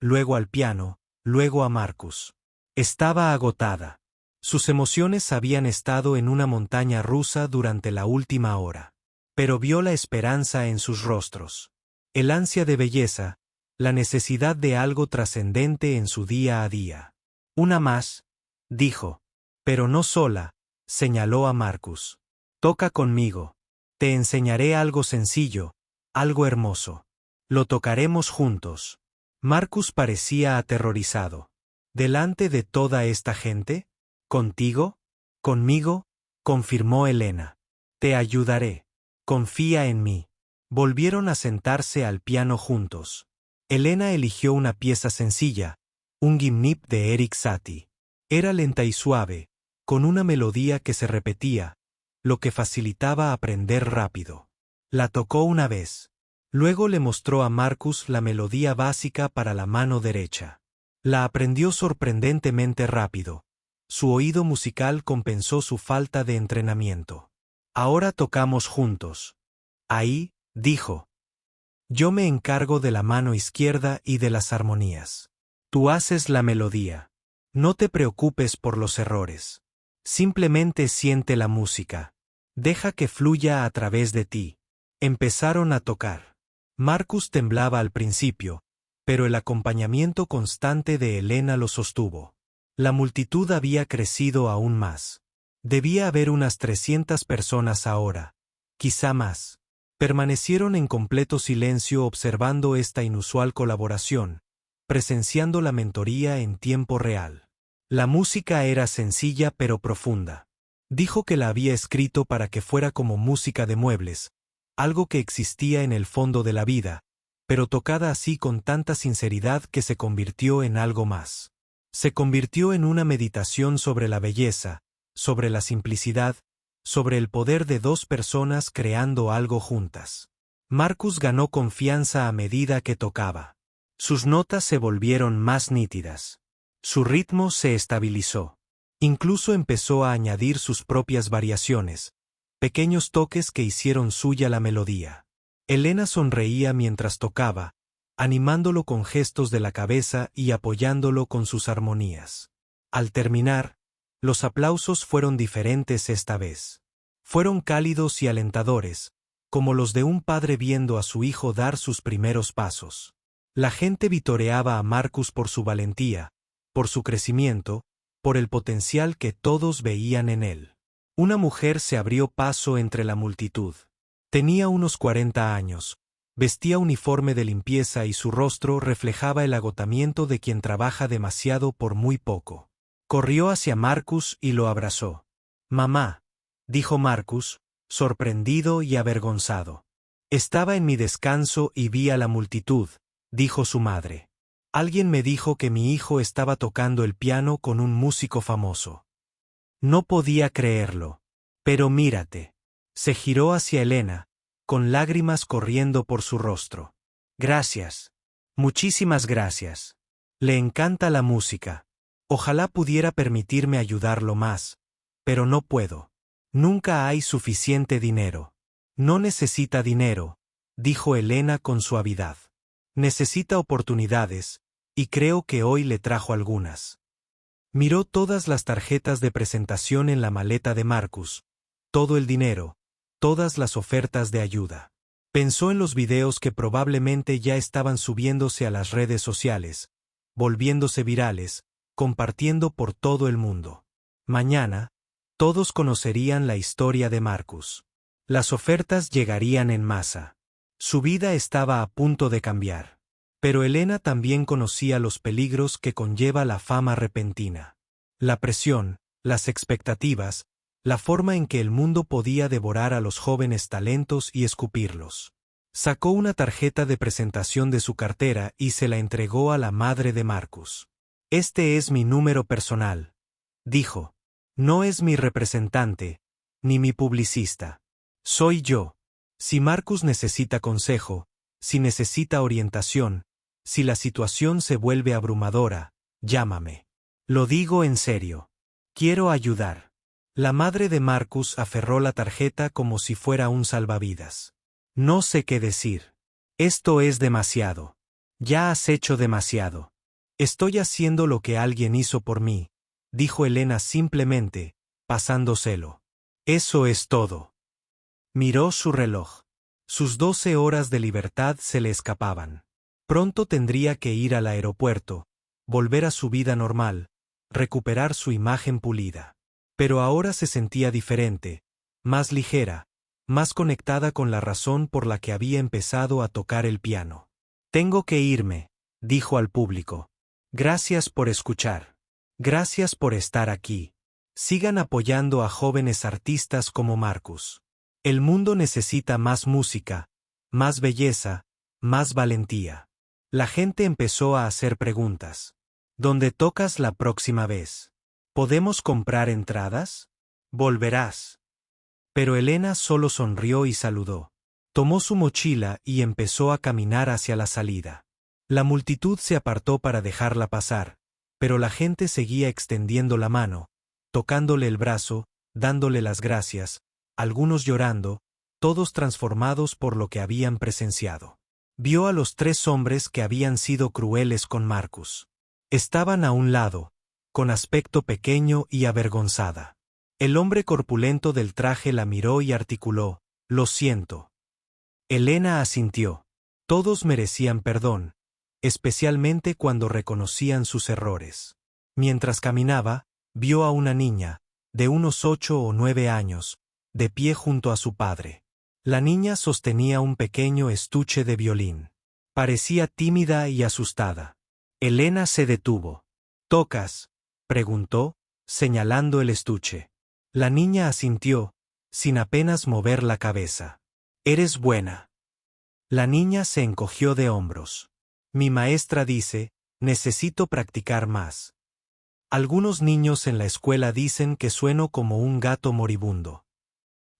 luego al piano, luego a Marcus. Estaba agotada. Sus emociones habían estado en una montaña rusa durante la última hora. Pero vio la esperanza en sus rostros. El ansia de belleza, la necesidad de algo trascendente en su día a día. Una más, dijo. Pero no sola, señaló a Marcus. Toca conmigo. Te enseñaré algo sencillo, algo hermoso. Lo tocaremos juntos. Marcus parecía aterrorizado. ¿Delante de toda esta gente? ¿Contigo? ¿Conmigo?, confirmó Elena. Te ayudaré. Confía en mí. Volvieron a sentarse al piano juntos. Elena eligió una pieza sencilla, un gimnip de Erik Satie. Era lenta y suave, con una melodía que se repetía, lo que facilitaba aprender rápido. La tocó una vez. Luego le mostró a Marcus la melodía básica para la mano derecha. La aprendió sorprendentemente rápido. Su oído musical compensó su falta de entrenamiento. Ahora tocamos juntos. Ahí, dijo. Yo me encargo de la mano izquierda y de las armonías. Tú haces la melodía. No te preocupes por los errores. Simplemente siente la música. Deja que fluya a través de ti. Empezaron a tocar. Marcus temblaba al principio, pero el acompañamiento constante de Elena lo sostuvo. La multitud había crecido aún más. Debía haber unas 300 personas ahora, quizá más. Permanecieron en completo silencio observando esta inusual colaboración, presenciando la mentoría en tiempo real. La música era sencilla pero profunda. Dijo que la había escrito para que fuera como música de muebles, algo que existía en el fondo de la vida, pero tocada así con tanta sinceridad que se convirtió en algo más. Se convirtió en una meditación sobre la belleza, sobre la simplicidad, sobre el poder de dos personas creando algo juntas. Marcus ganó confianza a medida que tocaba. Sus notas se volvieron más nítidas. Su ritmo se estabilizó. Incluso empezó a añadir sus propias variaciones, pequeños toques que hicieron suya la melodía. Elena sonreía mientras tocaba, animándolo con gestos de la cabeza y apoyándolo con sus armonías. Al terminar, los aplausos fueron diferentes esta vez. Fueron cálidos y alentadores, como los de un padre viendo a su hijo dar sus primeros pasos. La gente vitoreaba a Marcus por su valentía, por su crecimiento, por el potencial que todos veían en él. Una mujer se abrió paso entre la multitud. Tenía unos 40 años, vestía uniforme de limpieza y su rostro reflejaba el agotamiento de quien trabaja demasiado por muy poco. Corrió hacia Marcus y lo abrazó. «Mamá», dijo Marcus, sorprendido y avergonzado. «Estaba en mi descanso y vi a la multitud», dijo su madre. «Alguien me dijo que mi hijo estaba tocando el piano con un músico famoso. No podía creerlo. Pero mírate». Se giró hacia Elena, con lágrimas corriendo por su rostro. «Gracias. Muchísimas gracias. Le encanta la música. Ojalá pudiera permitirme ayudarlo más, pero no puedo. Nunca hay suficiente dinero». «No necesita dinero», dijo Elena con suavidad. «Necesita oportunidades, y creo que hoy le trajo algunas». Miró todas las tarjetas de presentación en la maleta de Marcus, todo el dinero, todas las ofertas de ayuda. Pensó en los videos que probablemente ya estaban subiéndose a las redes sociales, volviéndose virales, compartiendo por todo el mundo. Mañana, todos conocerían la historia de Marcus. Las ofertas llegarían en masa. Su vida estaba a punto de cambiar. Pero Elena también conocía los peligros que conlleva la fama repentina. La presión, las expectativas, la forma en que el mundo podía devorar a los jóvenes talentos y escupirlos. Sacó una tarjeta de presentación de su cartera y se la entregó a la madre de Marcus. «Este es mi número personal», dijo. «No es mi representante, ni mi publicista. Soy yo. Si Marcus necesita consejo, si necesita orientación, si la situación se vuelve abrumadora, llámame. Lo digo en serio. Quiero ayudar». La madre de Marcus aferró la tarjeta como si fuera un salvavidas. «No sé qué decir. Esto es demasiado. Ya has hecho demasiado». «Estoy haciendo lo que alguien hizo por mí», dijo Elena simplemente, pasándoselo. «Eso es todo». Miró su reloj. Sus 12 horas de libertad se le escapaban. Pronto tendría que ir al aeropuerto, volver a su vida normal, recuperar su imagen pulida. Pero ahora se sentía diferente, más ligera, más conectada con la razón por la que había empezado a tocar el piano. «Tengo que irme», dijo al público. «Gracias por escuchar. Gracias por estar aquí. Sigan apoyando a jóvenes artistas como Marcus. El mundo necesita más música, más belleza, más valentía. La gente empezó a hacer preguntas. ¿Dónde tocas la próxima vez? ¿Podemos comprar entradas? ¿Volverás? Pero Elena solo sonrió y saludó. Tomó su mochila y empezó a caminar hacia la salida. La multitud se apartó para dejarla pasar, pero la gente seguía extendiendo la mano, tocándole el brazo, dándole las gracias, algunos llorando, todos transformados por lo que habían presenciado. Vio a los 3 hombres que habían sido crueles con Marcus. Estaban a un lado, con aspecto pequeño y avergonzada. El hombre corpulento del traje la miró y articuló: «Lo siento». Elena asintió. Todos merecían perdón, especialmente cuando reconocían sus errores. Mientras caminaba, vio a una niña, de unos 8 o 9 años, de pie junto a su padre. La niña sostenía un pequeño estuche de violín. Parecía tímida y asustada. Elena se detuvo. «¿Tocas?», preguntó, señalando el estuche. La niña asintió, sin apenas mover la cabeza. «¿Eres buena?». La niña se encogió de hombros. «Mi maestra dice, necesito practicar más. Algunos niños en la escuela dicen que sueno como un gato moribundo».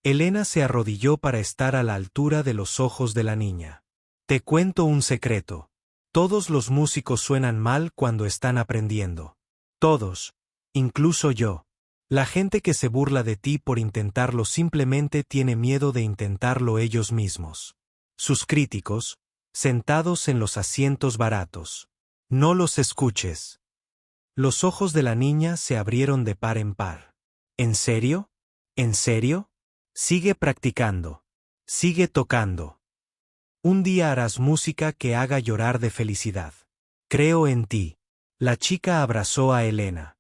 Elena se arrodilló para estar a la altura de los ojos de la niña. «Te cuento un secreto. Todos los músicos suenan mal cuando están aprendiendo. Todos, incluso yo. La gente que se burla de ti por intentarlo simplemente tiene miedo de intentarlo ellos mismos. Sus críticos, sentados en los asientos baratos. No los escuches». Los ojos de la niña se abrieron de par en par. «¿En serio? ¿En serio? Sigue practicando. Sigue tocando. Un día harás música que haga llorar de felicidad. Creo en ti». La chica abrazó a Elena.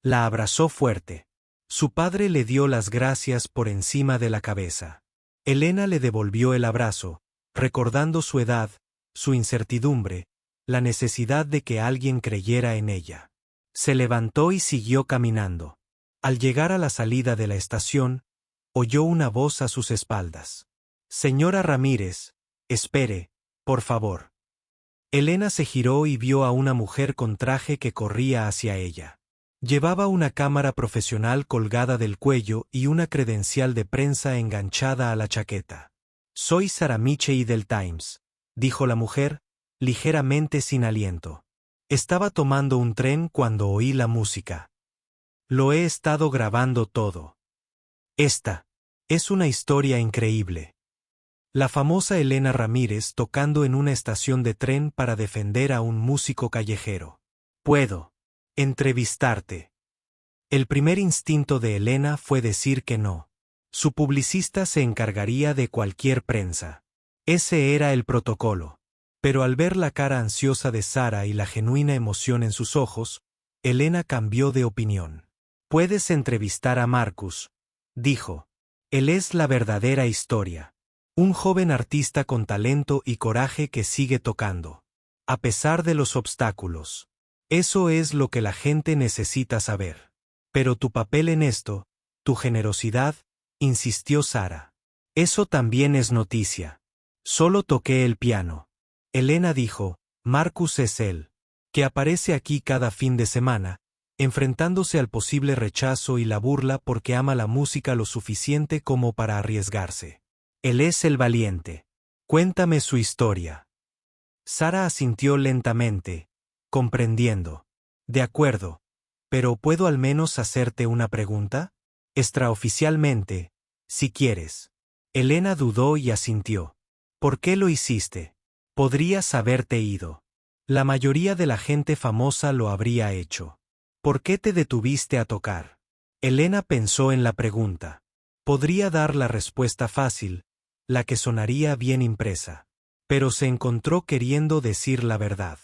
La abrazó fuerte. Su padre le dio las gracias por encima de la cabeza. Elena le devolvió el abrazo, recordando su edad, su incertidumbre, la necesidad de que alguien creyera en ella. Se levantó y siguió caminando. Al llegar a la salida de la estación, oyó una voz a sus espaldas. «Señora Ramírez, espere, por favor». Elena se giró y vio a una mujer con traje que corría hacia ella. Llevaba una cámara profesional colgada del cuello y una credencial de prensa enganchada a la chaqueta. «Soy Sara Michei del Times», dijo la mujer, ligeramente sin aliento. «Estaba tomando un tren cuando oí la música. Lo he estado grabando todo. Esta es una historia increíble». La famosa Elena Ramírez tocando en una estación de tren para defender a un músico callejero. «¿Puedo entrevistarte?». El primer instinto de Elena fue decir que no. Su publicista se encargaría de cualquier prensa. Ese era el protocolo. Pero al ver la cara ansiosa de Sara y la genuina emoción en sus ojos, Elena cambió de opinión. «Puedes entrevistar a Marcus», dijo. «Él es la verdadera historia. Un joven artista con talento y coraje que sigue tocando. A pesar de los obstáculos. Eso es lo que la gente necesita saber. Pero tu papel en esto, tu generosidad», insistió Sara. «Eso también es noticia. Solo toqué el piano». Elena dijo: «Marcus es él, que aparece aquí cada fin de semana, enfrentándose al posible rechazo y la burla porque ama la música lo suficiente como para arriesgarse. Él es el valiente. Cuéntame su historia». Sara asintió lentamente, comprendiendo. «De acuerdo, pero ¿puedo al menos hacerte una pregunta? Extraoficialmente, si quieres». Elena dudó y asintió. «¿Por qué lo hiciste? Podrías haberte ido. La mayoría de la gente famosa lo habría hecho. ¿Por qué te detuviste a tocar?». Elena pensó en la pregunta. Podría dar la respuesta fácil, la que sonaría bien impresa. Pero se encontró queriendo decir la verdad.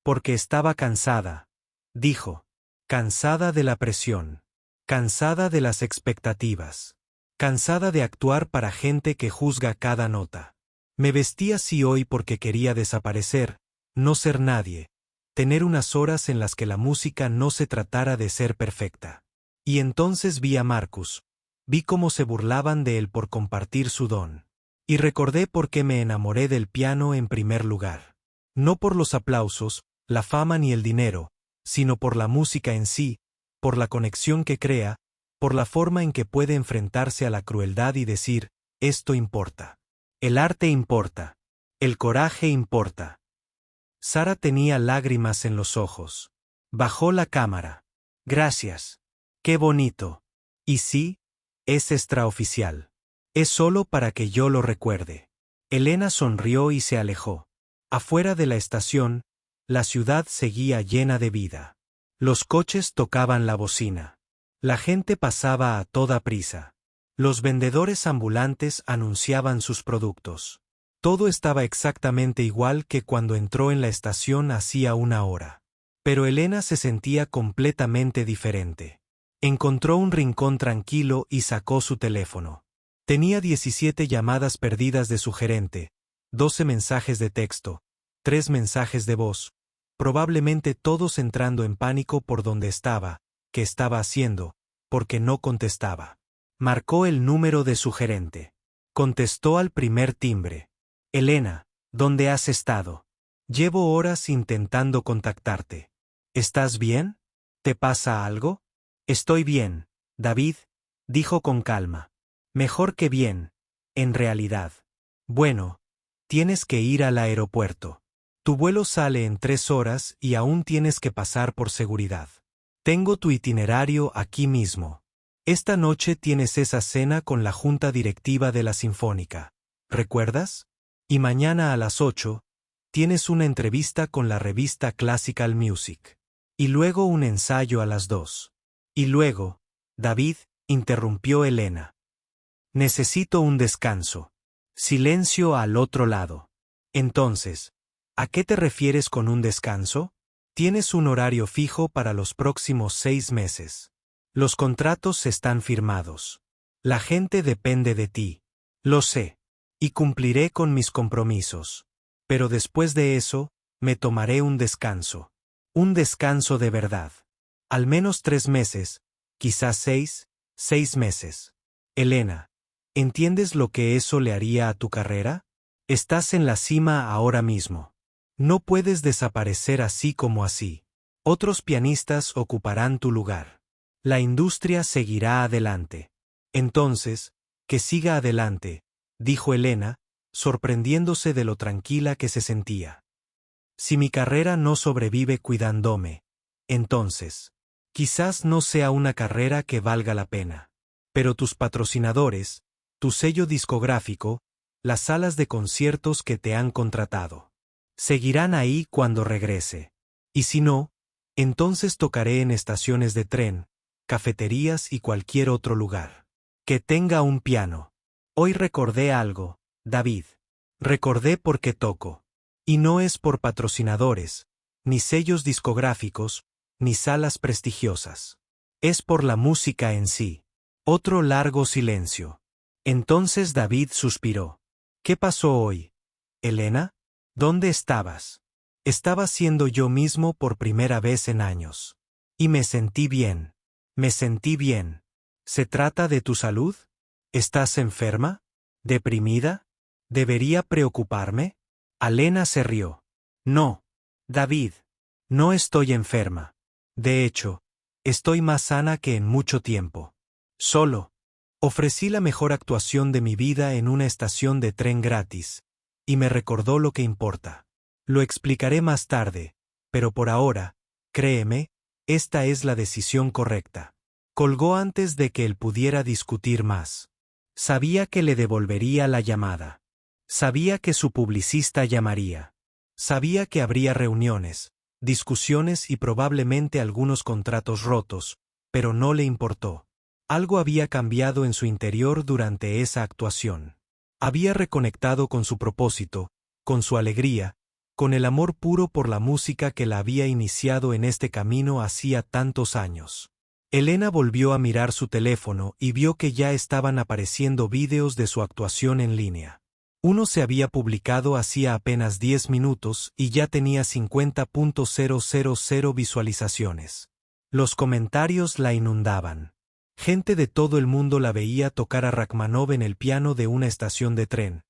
«Porque estaba cansada», dijo. «Cansada de la presión. Cansada de las expectativas. Cansada de actuar para gente que juzga cada nota. Me vestí así hoy porque quería desaparecer, no ser nadie, tener unas horas en las que la música no se tratara de ser perfecta. Y entonces vi a Marcus, vi cómo se burlaban de él por compartir su don. Y recordé por qué me enamoré del piano en primer lugar. No por los aplausos, la fama ni el dinero, sino por la música en sí, por la conexión que crea, por la forma en que puede enfrentarse a la crueldad y decir, esto importa. El arte importa. El coraje importa. Sara tenía lágrimas en los ojos. Bajó la cámara. Gracias. Qué bonito. Y sí, es extraoficial. Es solo para que yo lo recuerde. Elena sonrió y se alejó. Afuera de la estación, la ciudad seguía llena de vida. Los coches tocaban la bocina. La gente pasaba a toda prisa. Los vendedores ambulantes anunciaban sus productos. Todo estaba exactamente igual que cuando entró en la estación hacía una hora. Pero Elena se sentía completamente diferente. Encontró un rincón tranquilo y sacó su teléfono. Tenía 17 llamadas perdidas de su gerente, 12 mensajes de texto, 3 mensajes de voz, probablemente todos entrando en pánico por donde estaba, qué estaba haciendo, porque no contestaba. Marcó el número de su gerente. Contestó al primer timbre. Elena, ¿dónde has estado? Llevo horas intentando contactarte. ¿Estás bien? ¿Te pasa algo? Estoy bien, David, dijo con calma. Mejor que bien, en realidad. Bueno, tienes que ir al aeropuerto. Tu vuelo sale en 3 horas y aún tienes que pasar por seguridad. Tengo tu itinerario aquí mismo. Esta noche tienes esa cena con la junta directiva de la Sinfónica. ¿Recuerdas? Y mañana a las 8, tienes una entrevista con la revista Classical Music. Y luego un ensayo a las 2. Y luego, David, interrumpió Elena. Necesito un descanso. Silencio al otro lado. Entonces, ¿a qué te refieres con un descanso? Tienes un horario fijo para los próximos 6 meses. Los contratos están firmados. La gente depende de ti. Lo sé. Y cumpliré con mis compromisos. Pero después de eso, me tomaré un descanso. Un descanso de verdad. Al menos 3 meses, quizás 6 meses. Elena, ¿entiendes lo que eso le haría a tu carrera? Estás en la cima ahora mismo. No puedes desaparecer así como así. Otros pianistas ocuparán tu lugar. La industria seguirá adelante. Entonces, que siga adelante, dijo Elena, sorprendiéndose de lo tranquila que se sentía. Si mi carrera no sobrevive cuidándome, entonces, quizás no sea una carrera que valga la pena. Pero tus patrocinadores, tu sello discográfico, las salas de conciertos que te han contratado, seguirán ahí cuando regrese. Y si no, entonces tocaré en estaciones de tren, cafeterías y cualquier otro lugar. Que tenga un piano. Hoy recordé algo, David. Recordé por qué toco. Y no es por patrocinadores, ni sellos discográficos, ni salas prestigiosas. Es por la música en sí. Otro largo silencio. Entonces David suspiró. ¿Qué pasó hoy? Elena, ¿dónde estabas? Estaba siendo yo mismo por primera vez en años. Y me sentí bien. Me sentí bien. ¿Se trata de tu salud? ¿Estás enferma? ¿Deprimida? ¿Debería preocuparme? Elena se rió. No, David. No estoy enferma. De hecho, estoy más sana que en mucho tiempo. Solo. Ofrecí la mejor actuación de mi vida en una estación de tren gratis, y me recordó lo que importa. Lo explicaré más tarde, pero por ahora, créeme, esta es la decisión correcta. Colgó antes de que él pudiera discutir más. Sabía que le devolvería la llamada. Sabía que su publicista llamaría. Sabía que habría reuniones, discusiones y probablemente algunos contratos rotos, pero no le importó. Algo había cambiado en su interior durante esa actuación. Había reconectado con su propósito, con su alegría, con el amor puro por la música que la había iniciado en este camino hacía tantos años. Elena volvió a mirar su teléfono y vio que ya estaban apareciendo vídeos de su actuación en línea. Uno se había publicado hacía apenas 10 minutos y ya tenía 50.000 visualizaciones. Los comentarios la inundaban. Gente de todo el mundo la veía tocar a Rachmaninoff en el piano de una estación de tren,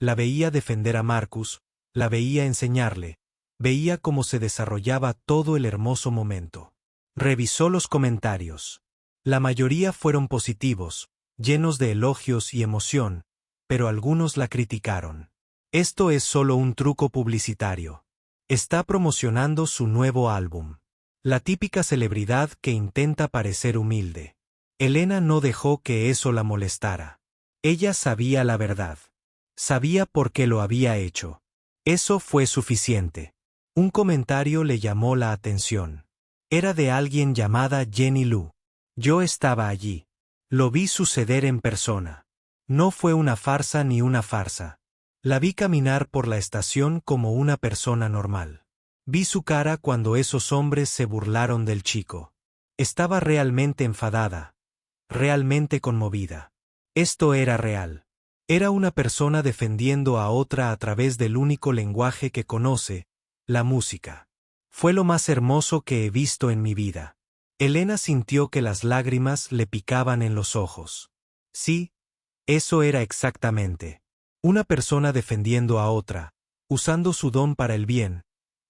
La veía defender a Marcus, la veía enseñarle, veía cómo se desarrollaba todo el hermoso momento. Revisó los comentarios. La mayoría fueron positivos, llenos de elogios y emoción, pero algunos la criticaron. Esto es solo un truco publicitario. Está promocionando su nuevo álbum. La típica celebridad que intenta parecer humilde. Elena no dejó que eso la molestara. Ella sabía la verdad. Sabía por qué lo había hecho. Eso fue suficiente. Un comentario le llamó la atención. Era de alguien llamada Jenny Lu. Yo estaba allí. Lo vi suceder en persona. No fue una farsa ni una farsa. La vi caminar por la estación como una persona normal. Vi su cara cuando esos hombres se burlaron del chico. Estaba realmente enfadada. Realmente conmovida. Esto era real. Era una persona defendiendo a otra a través del único lenguaje que conoce, la música. Fue lo más hermoso que he visto en mi vida. Elena sintió que las lágrimas le picaban en los ojos. Sí, eso era exactamente. Una persona defendiendo a otra, usando su don para el bien,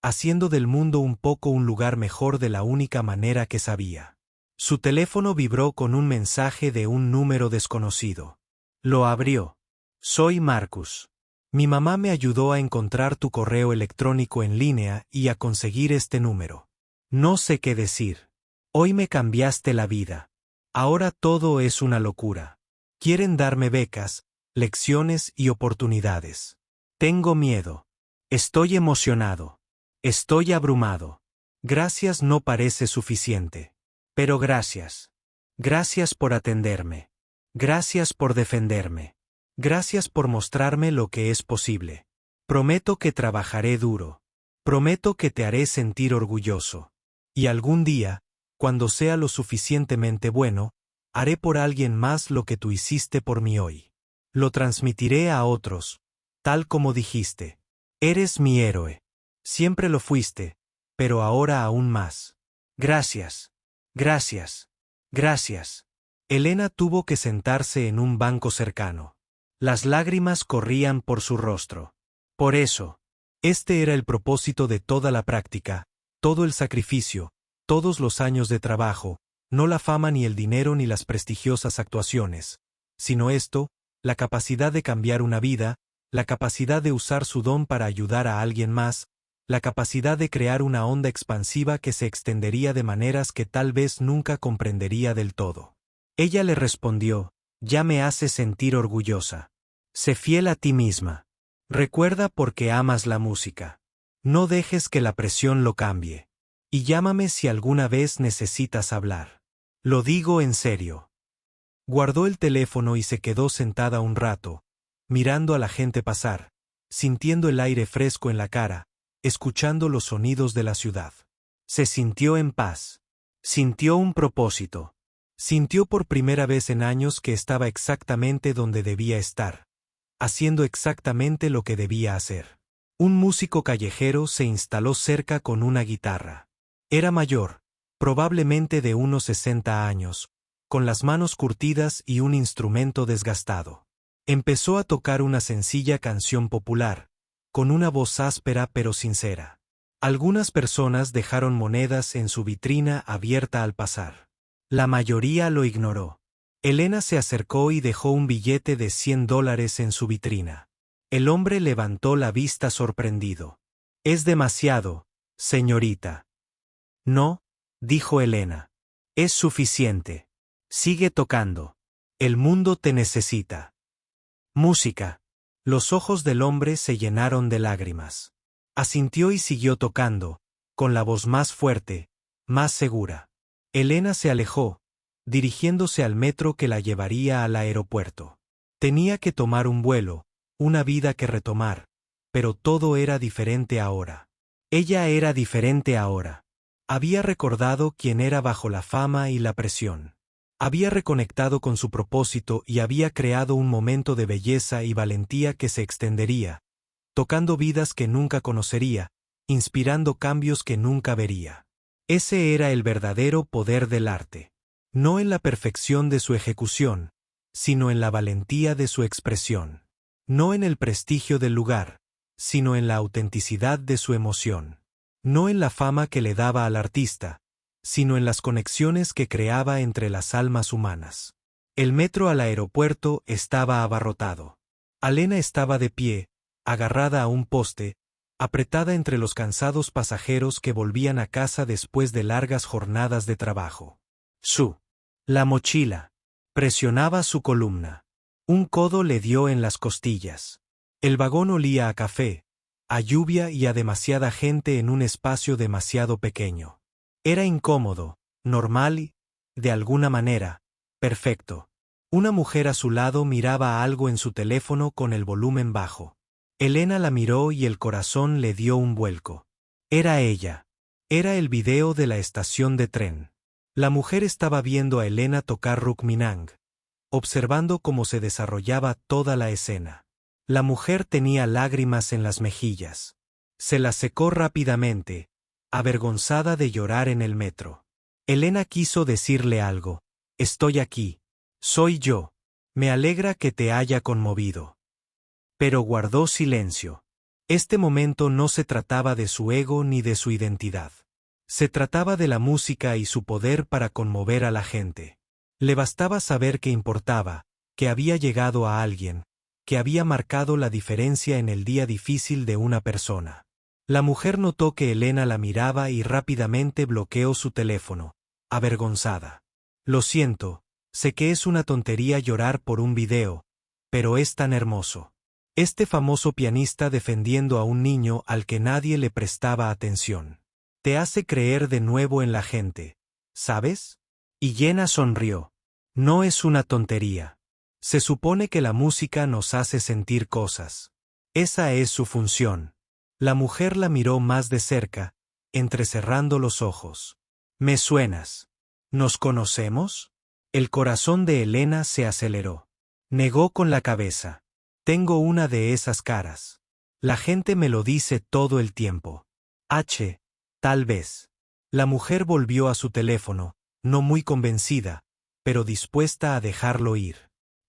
haciendo del mundo un poco un lugar mejor de la única manera que sabía. Su teléfono vibró con un mensaje de un número desconocido. Lo abrió. Soy Marcus. Mi mamá me ayudó a encontrar tu correo electrónico en línea y a conseguir este número. No sé qué decir. Hoy me cambiaste la vida. Ahora todo es una locura. Quieren darme becas, lecciones y oportunidades. Tengo miedo. Estoy emocionado. Estoy abrumado. Gracias no parece suficiente. Pero gracias. Gracias por atenderme. Gracias por defenderme. Gracias por mostrarme lo que es posible. Prometo que trabajaré duro. Prometo que te haré sentir orgulloso. Y algún día, cuando sea lo suficientemente bueno, haré por alguien más lo que tú hiciste por mí hoy. Lo transmitiré a otros, tal como dijiste. Eres mi héroe. Siempre lo fuiste, pero ahora aún más. Gracias. Gracias. Gracias. Elena tuvo que sentarse en un banco cercano. Las lágrimas corrían por su rostro. Por eso, este era el propósito de toda la práctica, todo el sacrificio, todos los años de trabajo, no la fama ni el dinero ni las prestigiosas actuaciones, sino esto, la capacidad de cambiar una vida, la capacidad de usar su don para ayudar a alguien más, la capacidad de crear una onda expansiva que se extendería de maneras que tal vez nunca comprendería del todo. Ella le respondió, ya me hace sentir orgullosa. Sé fiel a ti misma. Recuerda por qué amas la música. No dejes que la presión lo cambie. Y llámame si alguna vez necesitas hablar. Lo digo en serio. Guardó el teléfono y se quedó sentada un rato, mirando a la gente pasar, sintiendo el aire fresco en la cara, escuchando los sonidos de la ciudad. Se sintió en paz. Sintió un propósito. Sintió por primera vez en años que estaba exactamente donde debía estar, haciendo exactamente lo que debía hacer. Un músico callejero se instaló cerca con una guitarra. Era mayor, probablemente de unos 60 años, con las manos curtidas y un instrumento desgastado. Empezó a tocar una sencilla canción popular, con una voz áspera pero sincera. Algunas personas dejaron monedas en su vitrina abierta al pasar. La mayoría lo ignoró. Elena se acercó y dejó un billete de $100 en su vitrina. El hombre levantó la vista sorprendido. Es demasiado, señorita. No, dijo Elena. Es suficiente. Sigue tocando. El mundo te necesita. Música. Los ojos del hombre se llenaron de lágrimas. Asintió y siguió tocando, con la voz más fuerte, más segura. Elena se alejó, dirigiéndose al metro que la llevaría al aeropuerto. Tenía que tomar un vuelo, una vida que retomar, pero todo era diferente ahora. Ella era diferente ahora. Había recordado quién era bajo la fama y la presión. Había reconectado con su propósito y había creado un momento de belleza y valentía que se extendería, tocando vidas que nunca conocería, inspirando cambios que nunca vería. Ese era el verdadero poder del arte. No en la perfección de su ejecución, sino en la valentía de su expresión. No en el prestigio del lugar, sino en la autenticidad de su emoción. No en la fama que le daba al artista, sino en las conexiones que creaba entre las almas humanas. El metro al aeropuerto estaba abarrotado. Alena estaba de pie, agarrada a un poste, apretada entre los cansados pasajeros que volvían a casa después de largas jornadas de trabajo. La mochila presionaba su columna. Un codo le dio en las costillas. El vagón olía a café, a lluvia y a demasiada gente en un espacio demasiado pequeño. Era incómodo, normal y, de alguna manera, perfecto. Una mujer a su lado miraba algo en su teléfono con el volumen bajo. Elena la miró y el corazón le dio un vuelco. Era ella. Era el video de la estación de tren. La mujer estaba viendo a Elena tocar Rukminang, observando cómo se desarrollaba toda la escena. La mujer tenía lágrimas en las mejillas. Se las secó rápidamente, avergonzada de llorar en el metro. Elena quiso decirle algo. Estoy aquí. Soy yo. Me alegra que te haya conmovido. Pero guardó silencio. Este momento no se trataba de su ego ni de su identidad. Se trataba de la música y su poder para conmover a la gente. Le bastaba saber que importaba, que había llegado a alguien, que había marcado la diferencia en el día difícil de una persona. La mujer notó que Elena la miraba y rápidamente bloqueó su teléfono, avergonzada. Lo siento, sé que es una tontería llorar por un video, pero es tan hermoso. Este famoso pianista defendiendo a un niño al que nadie le prestaba atención. Te hace creer de nuevo en la gente, ¿sabes? Y Jenna sonrió. No es una tontería. Se supone que la música nos hace sentir cosas. Esa es su función. La mujer la miró más de cerca, entrecerrando los ojos. ¿Me suenas? ¿Nos conocemos? El corazón de Elena se aceleró. Negó con la cabeza. Tengo una de esas caras. La gente me lo dice todo el tiempo. Tal vez. La mujer volvió a su teléfono, no muy convencida, pero dispuesta a dejarlo ir.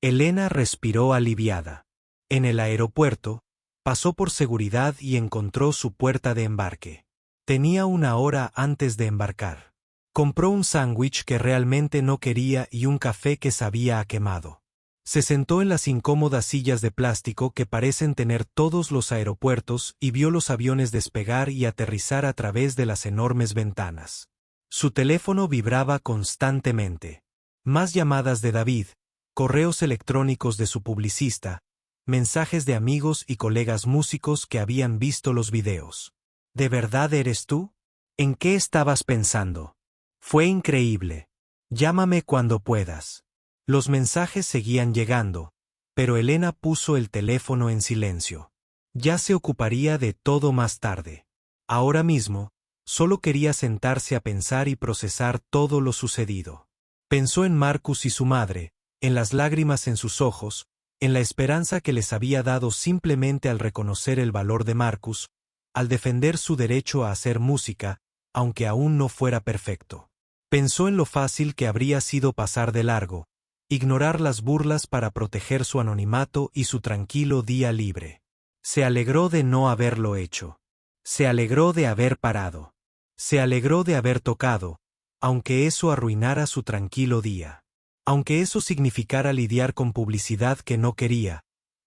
Elena respiró aliviada. En el aeropuerto, pasó por seguridad y encontró su puerta de embarque. Tenía una hora antes de embarcar. Compró un sándwich que realmente no quería y un café que sabía a quemado. Se sentó en las incómodas sillas de plástico que parecen tener todos los aeropuertos y vio los aviones despegar y aterrizar a través de las enormes ventanas. Su teléfono vibraba constantemente. Más llamadas de David, correos electrónicos de su publicista, mensajes de amigos y colegas músicos que habían visto los videos. ¿De verdad eres tú? ¿En qué estabas pensando? Fue increíble. Llámame cuando puedas. Los mensajes seguían llegando, pero Elena puso el teléfono en silencio. Ya se ocuparía de todo más tarde. Ahora mismo, solo quería sentarse a pensar y procesar todo lo sucedido. Pensó en Marcus y su madre, en las lágrimas en sus ojos, en la esperanza que les había dado simplemente al reconocer el valor de Marcus, al defender su derecho a hacer música, aunque aún no fuera perfecto. Pensó en lo fácil que habría sido pasar de largo, ignorar las burlas para proteger su anonimato y su tranquilo día libre. Se alegró de no haberlo hecho. Se alegró de haber parado. Se alegró de haber tocado, aunque eso arruinara su tranquilo día. Aunque eso significara lidiar con publicidad que no quería,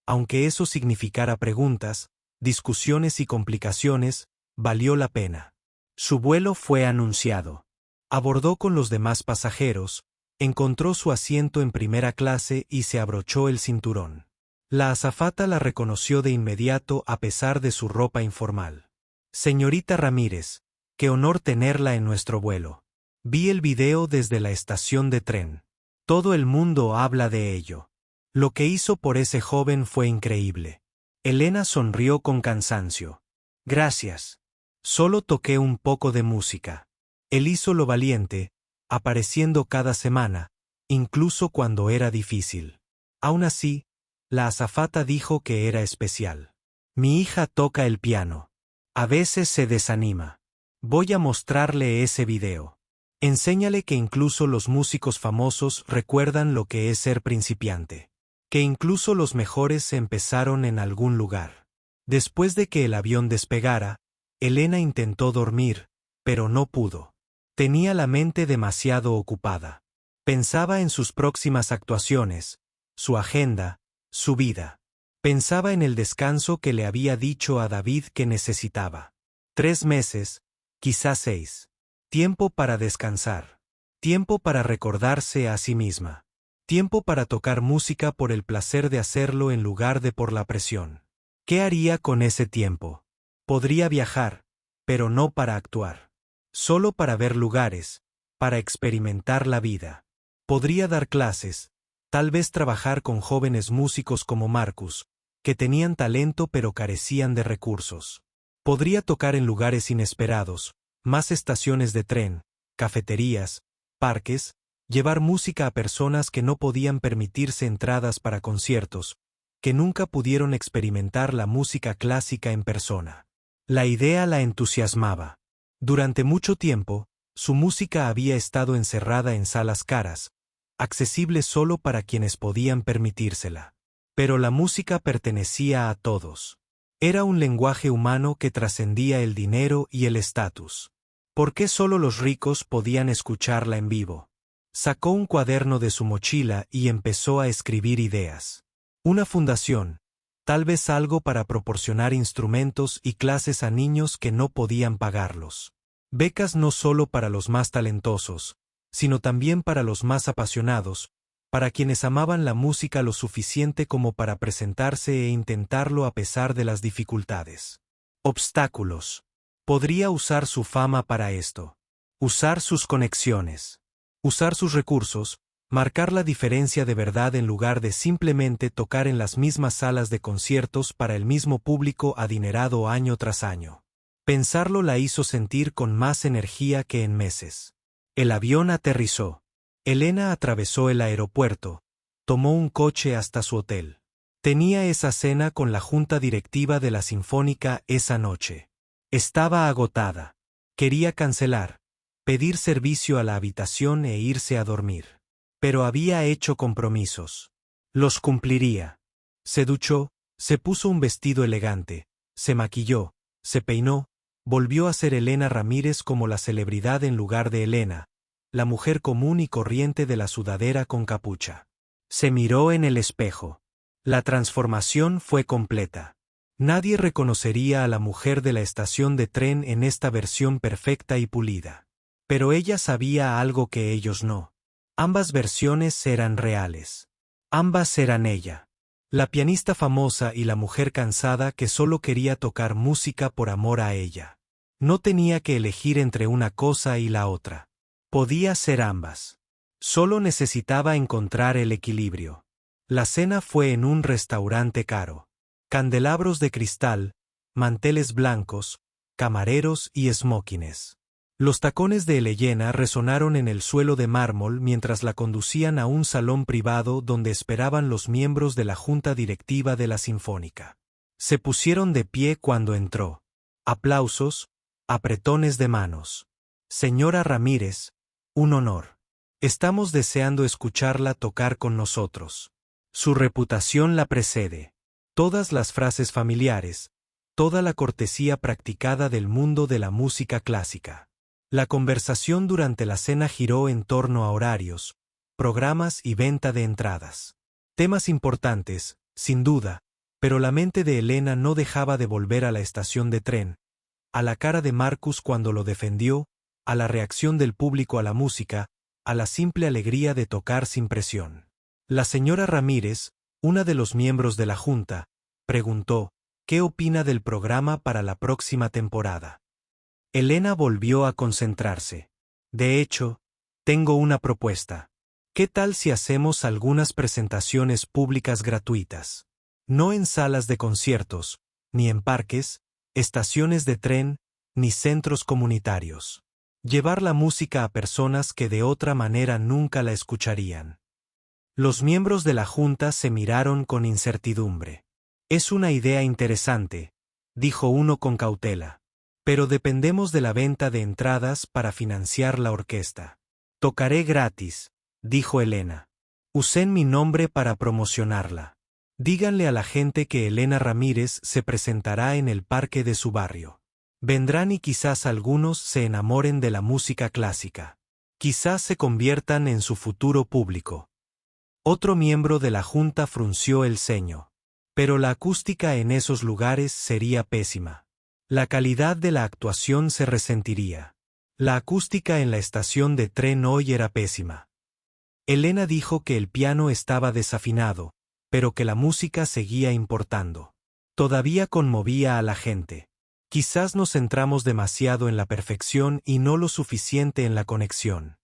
aunque eso significara preguntas, discusiones y complicaciones, valió la pena. Su vuelo fue anunciado. Abordó con los demás pasajeros, encontró su asiento en primera clase y se abrochó el cinturón. La azafata la reconoció de inmediato a pesar de su ropa informal. Señorita Ramírez, qué honor tenerla en nuestro vuelo. Vi el video desde la estación de tren. Todo el mundo habla de ello. Lo que hizo por ese joven fue increíble. Elena sonrió con cansancio. Gracias. Solo toqué un poco de música. Él hizo lo valiente, apareciendo cada semana, incluso cuando era difícil. Aún así, la azafata dijo que era especial. Mi hija toca el piano. A veces se desanima. Voy a mostrarle ese video. Enséñale que incluso los músicos famosos recuerdan lo que es ser principiante. que incluso los mejores se empezaron en algún lugar. Después de que el avión despegara, Elena intentó dormir, pero no pudo. Tenía la mente demasiado ocupada. Pensaba en sus próximas actuaciones, su agenda, su vida. Pensaba en el descanso que le había dicho a David que necesitaba. 3 meses, quizás 6. Tiempo para descansar. Tiempo para recordarse a sí misma. Tiempo para tocar música por el placer de hacerlo en lugar de por la presión. ¿Qué haría con ese tiempo? Podría viajar, pero no para actuar. Solo para ver lugares, para experimentar la vida. Podría dar clases, tal vez trabajar con jóvenes músicos como Marcus, que tenían talento pero carecían de recursos. Podría tocar en lugares inesperados, más estaciones de tren, cafeterías, parques, llevar música a personas que no podían permitirse entradas para conciertos, que nunca pudieron experimentar la música clásica en persona. La idea la entusiasmaba. Durante mucho tiempo, su música había estado encerrada en salas caras, accesible solo para quienes podían permitírsela. Pero la música pertenecía a todos. Era un lenguaje humano que trascendía el dinero y el estatus. ¿Por qué solo los ricos podían escucharla en vivo? Sacó un cuaderno de su mochila y empezó a escribir ideas. Una fundación, tal vez algo para proporcionar instrumentos y clases a niños que no podían pagarlos. Becas no solo para los más talentosos, sino también para los más apasionados, para quienes amaban la música lo suficiente como para presentarse e intentarlo a pesar de las dificultades. Obstáculos. Podría usar su fama para esto. Usar sus conexiones. Usar sus recursos, marcar la diferencia de verdad en lugar de simplemente tocar en las mismas salas de conciertos para el mismo público adinerado año tras año. Pensarlo la hizo sentir con más energía que en meses. El avión aterrizó. Elena atravesó el aeropuerto, tomó un coche hasta su hotel. Tenía esa cena con la junta directiva de la Sinfónica esa noche. Estaba agotada. Quería cancelar, pedir servicio a la habitación e irse a dormir. Pero había hecho compromisos. Los cumpliría. Se duchó, se puso un vestido elegante, se maquilló, se peinó, volvió a ser Elena Ramírez como la celebridad en lugar de Elena, la mujer común y corriente de la sudadera con capucha. Se miró en el espejo. La transformación fue completa. Nadie reconocería a la mujer de la estación de tren en esta versión perfecta y pulida. Pero ella sabía algo que ellos no. Ambas versiones eran reales. Ambas eran ella. La pianista famosa y la mujer cansada que solo quería tocar música por amor a ella. No tenía que elegir entre una cosa y la otra. Podía ser ambas. Solo necesitaba encontrar el equilibrio. La cena fue en un restaurante caro. Candelabros de cristal, manteles blancos, camareros y esmóquines. Los tacones de Elena resonaron en el suelo de mármol mientras la conducían a un salón privado donde esperaban los miembros de la junta directiva de la Sinfónica. Se pusieron de pie cuando entró. Aplausos, apretones de manos. Señora Ramírez, un honor. Estamos deseando escucharla tocar con nosotros. Su reputación la precede. Todas las frases familiares, toda la cortesía practicada del mundo de la música clásica. La conversación durante la cena giró en torno a horarios, programas y venta de entradas. Temas importantes, sin duda, pero la mente de Elena no dejaba de volver a la estación de tren, a la cara de Marcus cuando lo defendió, a la reacción del público a la música, a la simple alegría de tocar sin presión. La señora Ramírez, una de los miembros de la junta, preguntó, ¿qué opina del programa para la próxima temporada? Elena volvió a concentrarse. De hecho, tengo una propuesta. ¿Qué tal si hacemos algunas presentaciones públicas gratuitas? No en salas de conciertos, ni en parques, estaciones de tren, ni centros comunitarios. Llevar la música a personas que de otra manera nunca la escucharían. Los miembros de la junta se miraron con incertidumbre. Es una idea interesante, dijo uno con cautela. Pero dependemos de la venta de entradas para financiar la orquesta. Tocaré gratis, dijo Elena. Usen mi nombre para promocionarla. Díganle a la gente que Elena Ramírez se presentará en el parque de su barrio. Vendrán y quizás algunos se enamoren de la música clásica. Quizás se conviertan en su futuro público. Otro miembro de la junta frunció el ceño. Pero la acústica en esos lugares sería pésima. La calidad de la actuación se resentiría. La acústica en la estación de tren hoy era pésima. Elena dijo que el piano estaba desafinado, pero que la música seguía importando. Todavía conmovía a la gente. Quizás nos centramos demasiado en la perfección y no lo suficiente en la conexión.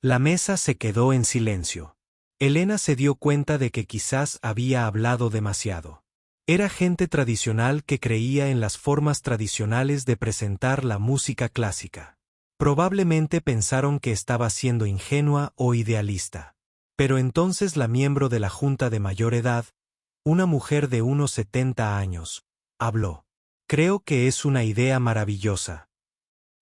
La mesa se quedó en silencio. Elena se dio cuenta de que quizás había hablado demasiado. Era gente tradicional que creía en las formas tradicionales de presentar la música clásica. Probablemente pensaron que estaba siendo ingenua o idealista. Pero entonces la miembro de la junta de mayor edad, una mujer de unos 70 años, habló. Creo que es una idea maravillosa.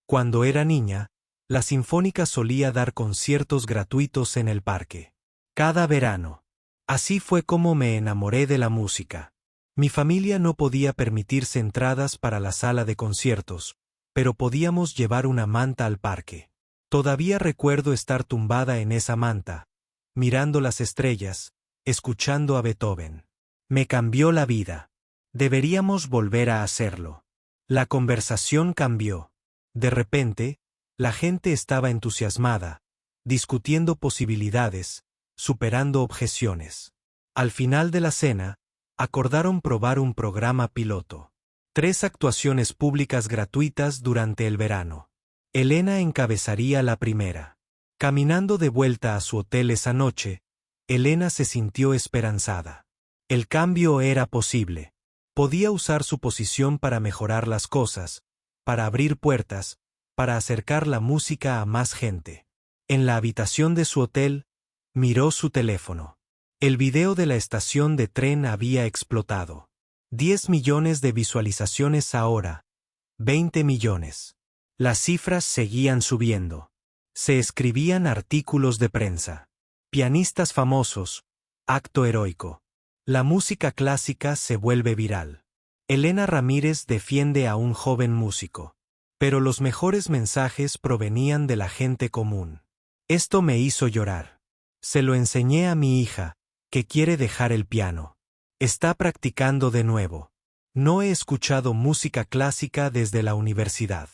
Cuando era niña, la Sinfónica solía dar conciertos gratuitos en el parque. Cada verano. Así fue como me enamoré de la música. Mi familia no podía permitirse entradas para la sala de conciertos, pero podíamos llevar una manta al parque. Todavía recuerdo estar tumbada en esa manta, mirando las estrellas, escuchando a Beethoven. Me cambió la vida. Deberíamos volver a hacerlo. La conversación cambió. De repente, la gente estaba entusiasmada, discutiendo posibilidades, superando objeciones. Al final de la cena, acordaron probar un programa piloto. 3 actuaciones públicas gratuitas durante el verano. Elena encabezaría la primera. Caminando de vuelta a su hotel esa noche, Elena se sintió esperanzada. El cambio era posible. Podía usar su posición para mejorar las cosas, para abrir puertas, para acercar la música a más gente. En la habitación de su hotel, miró su teléfono. El video de la estación de tren había explotado. 10 millones de visualizaciones ahora. 20 millones. Las cifras seguían subiendo. Se escribían artículos de prensa. Pianistas famosos. Acto heroico. La música clásica se vuelve viral. Elena Ramírez defiende a un joven músico. Pero los mejores mensajes provenían de la gente común. Esto me hizo llorar. Se lo enseñé a mi hija, que quiere dejar el piano. Está practicando de nuevo. No he escuchado música clásica desde la universidad.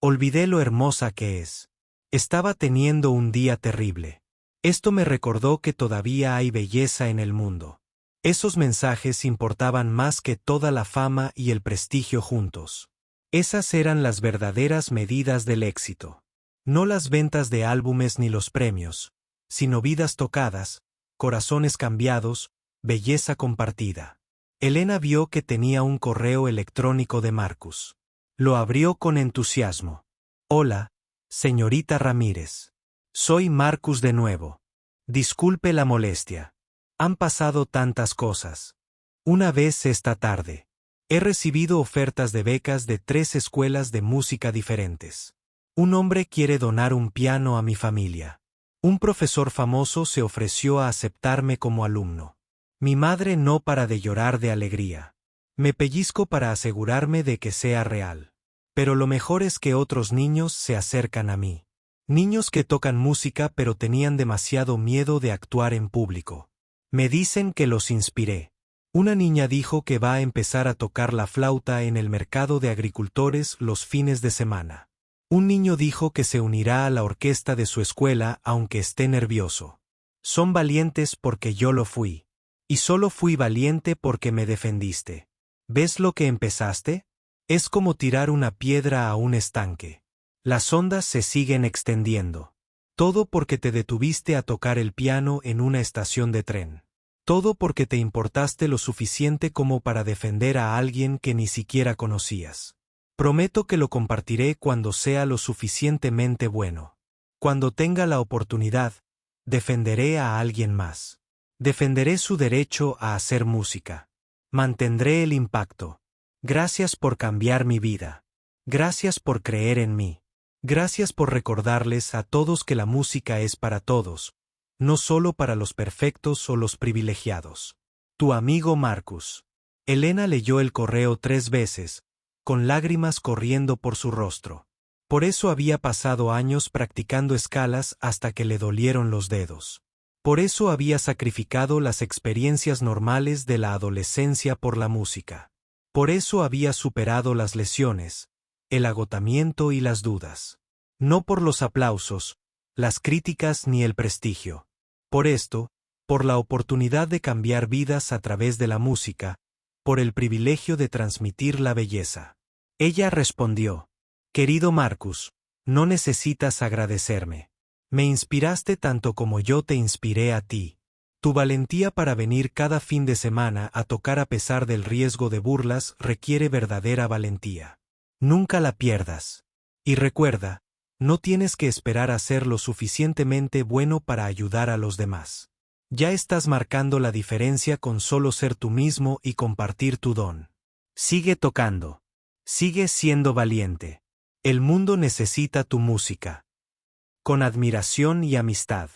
Olvidé lo hermosa que es. Estaba teniendo un día terrible. Esto me recordó que todavía hay belleza en el mundo. Esos mensajes importaban más que toda la fama y el prestigio juntos. Esas eran las verdaderas medidas del éxito. No las ventas de álbumes ni los premios, sino vidas tocadas, corazones cambiados, belleza compartida. Elena vio que tenía un correo electrónico de Marcus. Lo abrió con entusiasmo. Hola, señorita Ramírez. Soy Marcus de nuevo. Disculpe la molestia. Han pasado tantas cosas. Una vez esta tarde, he recibido ofertas de becas de 3 escuelas de música diferentes. Un hombre quiere donar un piano a mi familia. Un profesor famoso se ofreció a aceptarme como alumno. Mi madre no para de llorar de alegría. Me pellizco para asegurarme de que sea real. Pero lo mejor es que otros niños se acercan a mí. Niños que tocan música pero tenían demasiado miedo de actuar en público. Me dicen que los inspiré. Una niña dijo que va a empezar a tocar la flauta en el mercado de agricultores los fines de semana. Un niño dijo que se unirá a la orquesta de su escuela aunque esté nervioso. Son valientes porque yo lo fui. Y solo fui valiente porque me defendiste. ¿Ves lo que empezaste? Es como tirar una piedra a un estanque. Las ondas se siguen extendiendo. Todo porque te detuviste a tocar el piano en una estación de tren. Todo porque te importaste lo suficiente como para defender a alguien que ni siquiera conocías. Prometo que lo compartiré cuando sea lo suficientemente bueno. Cuando tenga la oportunidad, defenderé a alguien más. Defenderé su derecho a hacer música. Mantendré el impacto. Gracias por cambiar mi vida. Gracias por creer en mí. Gracias por recordarles a todos que la música es para todos, no solo para los perfectos o los privilegiados. Tu amigo Marcus. Elena leyó el correo 3 veces, con lágrimas corriendo por su rostro. Por eso había pasado años practicando escalas hasta que le dolieron los dedos. Por eso había sacrificado las experiencias normales de la adolescencia por la música. Por eso había superado las lesiones, el agotamiento y las dudas. No por los aplausos, las críticas ni el prestigio. Por esto, por la oportunidad de cambiar vidas a través de la música, por el privilegio de transmitir la belleza. Ella respondió: Querido Marcus, no necesitas agradecerme. Me inspiraste tanto como yo te inspiré a ti. Tu valentía para venir cada fin de semana a tocar a pesar del riesgo de burlas requiere verdadera valentía. Nunca la pierdas. Y recuerda, no tienes que esperar a ser lo suficientemente bueno para ayudar a los demás. Ya estás marcando la diferencia con solo ser tú mismo y compartir tu don. Sigue tocando. Sigue siendo valiente. El mundo necesita tu música. Con admiración y amistad.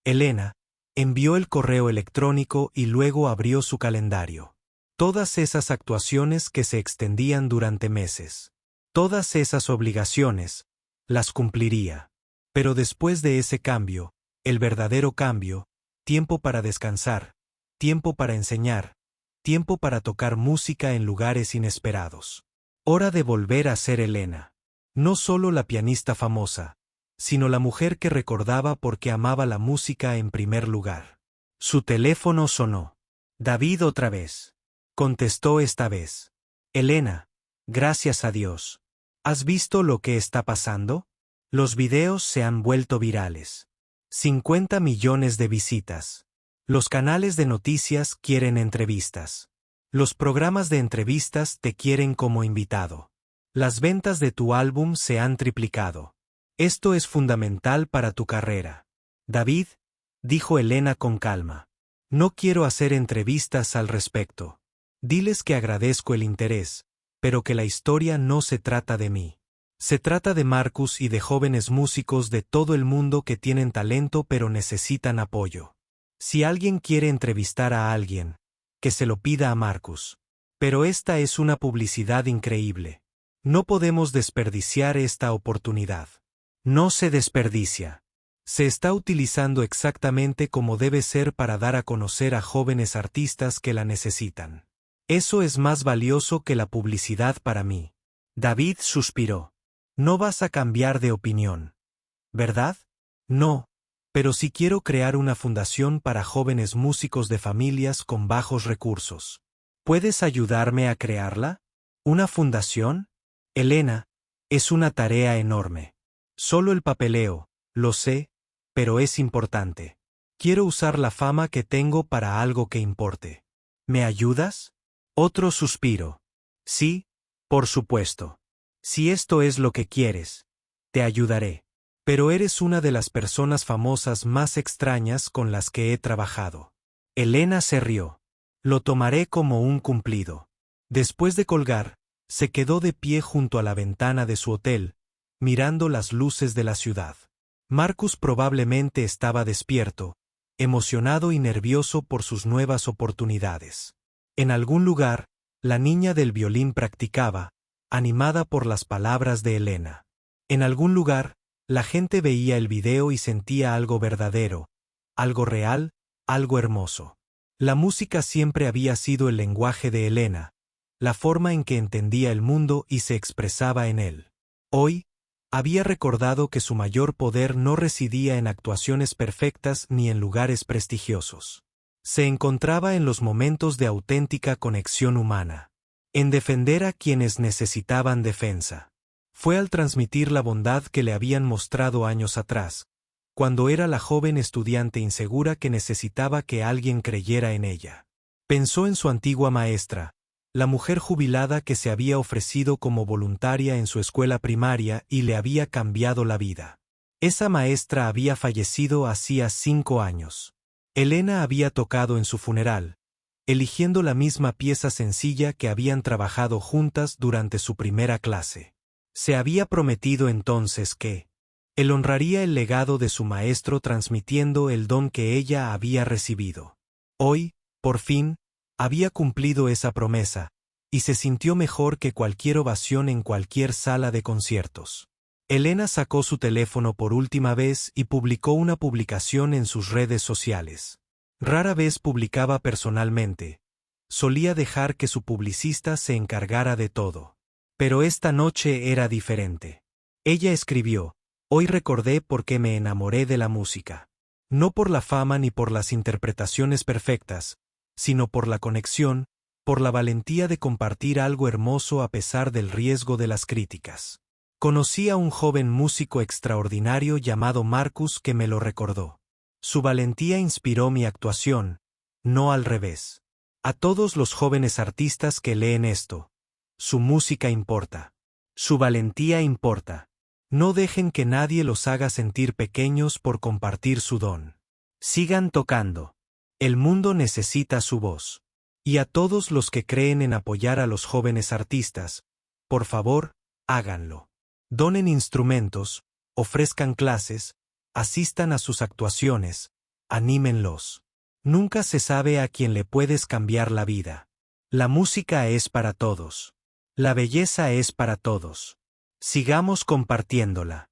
Elena envió el correo electrónico y luego abrió su calendario. Todas esas actuaciones que se extendían durante meses. Todas esas obligaciones, las cumpliría. Pero después de ese cambio, el verdadero cambio, tiempo para descansar, tiempo para enseñar, tiempo para tocar música en lugares inesperados. Hora de volver a ser Elena. No solo la pianista famosa, sino la mujer que recordaba porque amaba la música en primer lugar. Su teléfono sonó. David otra vez. Contestó esta vez. Elena, gracias a Dios. ¿Has visto lo que está pasando? Los videos se han vuelto virales. 50 millones de visitas. Los canales de noticias quieren entrevistas. Los programas de entrevistas te quieren como invitado. Las ventas de tu álbum se han triplicado. Esto es fundamental para tu carrera. David, dijo Elena con calma. No quiero hacer entrevistas al respecto. Diles que agradezco el interés, pero que la historia no se trata de mí. Se trata de Marcus y de jóvenes músicos de todo el mundo que tienen talento pero necesitan apoyo. Si alguien quiere entrevistar a alguien, que se lo pida a Marcus. Pero esta es una publicidad increíble. No podemos desperdiciar esta oportunidad. No se desperdicia. Se está utilizando exactamente como debe ser para dar a conocer a jóvenes artistas que la necesitan. Eso es más valioso que la publicidad para mí. David suspiró. No vas a cambiar de opinión, ¿verdad? No, pero sí quiero crear una fundación para jóvenes músicos de familias con bajos recursos. ¿Puedes ayudarme a crearla? ¿Una fundación? Elena, es una tarea enorme. Solo el papeleo, lo sé, pero es importante. Quiero usar la fama que tengo para algo que importe. ¿Me ayudas? Otro suspiro. Sí, por supuesto. Si esto es lo que quieres, te ayudaré. Pero eres una de las personas famosas más extrañas con las que he trabajado. Elena se rió. Lo tomaré como un cumplido. Después de colgar, se quedó de pie junto a la ventana de su hotel, mirando las luces de la ciudad. Marcus probablemente estaba despierto, emocionado y nervioso por sus nuevas oportunidades. En algún lugar, la niña del violín practicaba, animada por las palabras de Elena. En algún lugar, la gente veía el video y sentía algo verdadero, algo real, algo hermoso. La música siempre había sido el lenguaje de Elena, la forma en que entendía el mundo y se expresaba en él. Hoy, había recordado que su mayor poder no residía en actuaciones perfectas ni en lugares prestigiosos. Se encontraba en los momentos de auténtica conexión humana. En defender a quienes necesitaban defensa. Fue al transmitir la bondad que le habían mostrado años atrás, cuando era la joven estudiante insegura que necesitaba que alguien creyera en ella. Pensó en su antigua maestra, la mujer jubilada que se había ofrecido como voluntaria en su escuela primaria y le había cambiado la vida. Esa maestra había fallecido hacía 5 años. Elena había tocado en su funeral, eligiendo la misma pieza sencilla que habían trabajado juntas durante su primera clase. Se había prometido entonces que, Él honraría el legado de su maestro transmitiendo el don que ella había recibido. Hoy, por fin, había cumplido esa promesa, y se sintió mejor que cualquier ovación en cualquier sala de conciertos. Elena sacó su teléfono por última vez y publicó una publicación en sus redes sociales. Rara vez publicaba personalmente. Solía dejar que su publicista se encargara de todo. Pero esta noche era diferente. Ella escribió: «Hoy recordé por qué me enamoré de la música. No por la fama ni por las interpretaciones perfectas, sino por la conexión, por la valentía de compartir algo hermoso a pesar del riesgo de las críticas. Conocí a un joven músico extraordinario llamado Marcus que me lo recordó. Su valentía inspiró mi actuación, no al revés. A todos los jóvenes artistas que leen esto, su música importa. Su valentía importa. No dejen que nadie los haga sentir pequeños por compartir su don. Sigan tocando. El mundo necesita su voz. Y a todos los que creen en apoyar a los jóvenes artistas, por favor, háganlo. Donen instrumentos, ofrezcan clases, asistan a sus actuaciones, anímenlos. Nunca se sabe a quién le puedes cambiar la vida. La música es para todos. La belleza es para todos. Sigamos compartiéndola».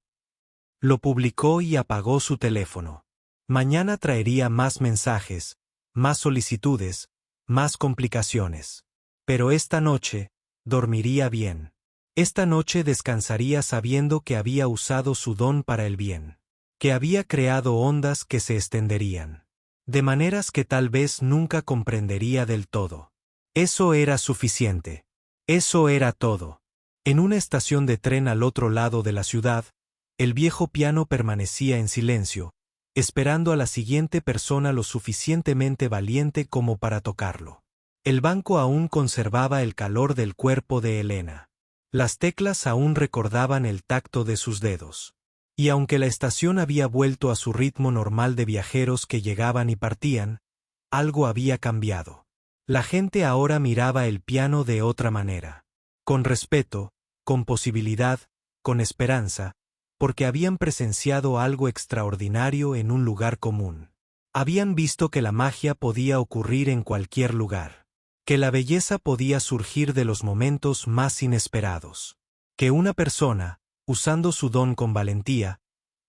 Lo publicó y apagó su teléfono. Mañana traería más mensajes, más solicitudes, más complicaciones. Pero esta noche, dormiría bien. Esta noche descansaría sabiendo que había usado su don para el bien. Que había creado ondas que se extenderían. De maneras que tal vez nunca comprendería del todo. Eso era suficiente. Eso era todo. En una estación de tren al otro lado de la ciudad, el viejo piano permanecía en silencio, esperando a la siguiente persona lo suficientemente valiente como para tocarlo. El banco aún conservaba el calor del cuerpo de Elena. Las teclas aún recordaban el tacto de sus dedos. Y aunque la estación había vuelto a su ritmo normal de viajeros que llegaban y partían, algo había cambiado. La gente ahora miraba el piano de otra manera. Con respeto, con posibilidad, con esperanza, porque habían presenciado algo extraordinario en un lugar común. Habían visto que la magia podía ocurrir en cualquier lugar. Que la belleza podía surgir de los momentos más inesperados. Que una persona, usando su don con valentía,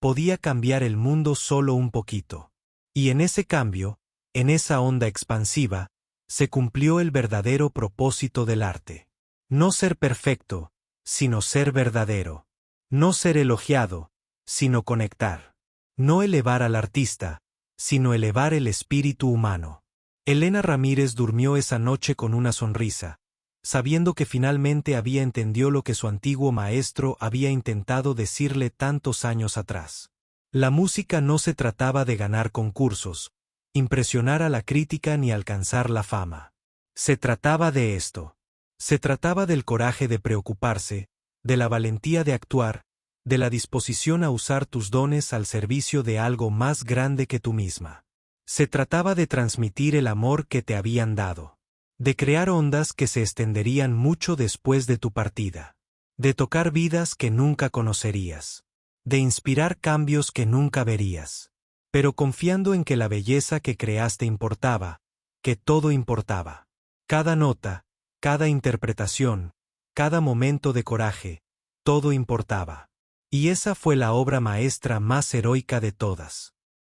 podía cambiar el mundo solo un poquito. Y en ese cambio, en esa onda expansiva, se cumplió el verdadero propósito del arte. No ser perfecto, sino ser verdadero. No ser elogiado, sino conectar. No elevar al artista, sino elevar el espíritu humano. Elena Ramírez durmió esa noche con una sonrisa, sabiendo que finalmente había entendido lo que su antiguo maestro había intentado decirle tantos años atrás. La música no se trataba de ganar concursos, impresionar a la crítica ni alcanzar la fama. Se trataba de esto. Se trataba del coraje de preocuparse, de la valentía de actuar, de la disposición a usar tus dones al servicio de algo más grande que tú misma. Se trataba de transmitir el amor que te habían dado. De crear ondas que se extenderían mucho después de tu partida. De tocar vidas que nunca conocerías. De inspirar cambios que nunca verías. Pero confiando en que la belleza que creaste importaba, que todo importaba. Cada nota, cada interpretación, cada momento de coraje, todo importaba. Y esa fue la obra maestra más heroica de todas.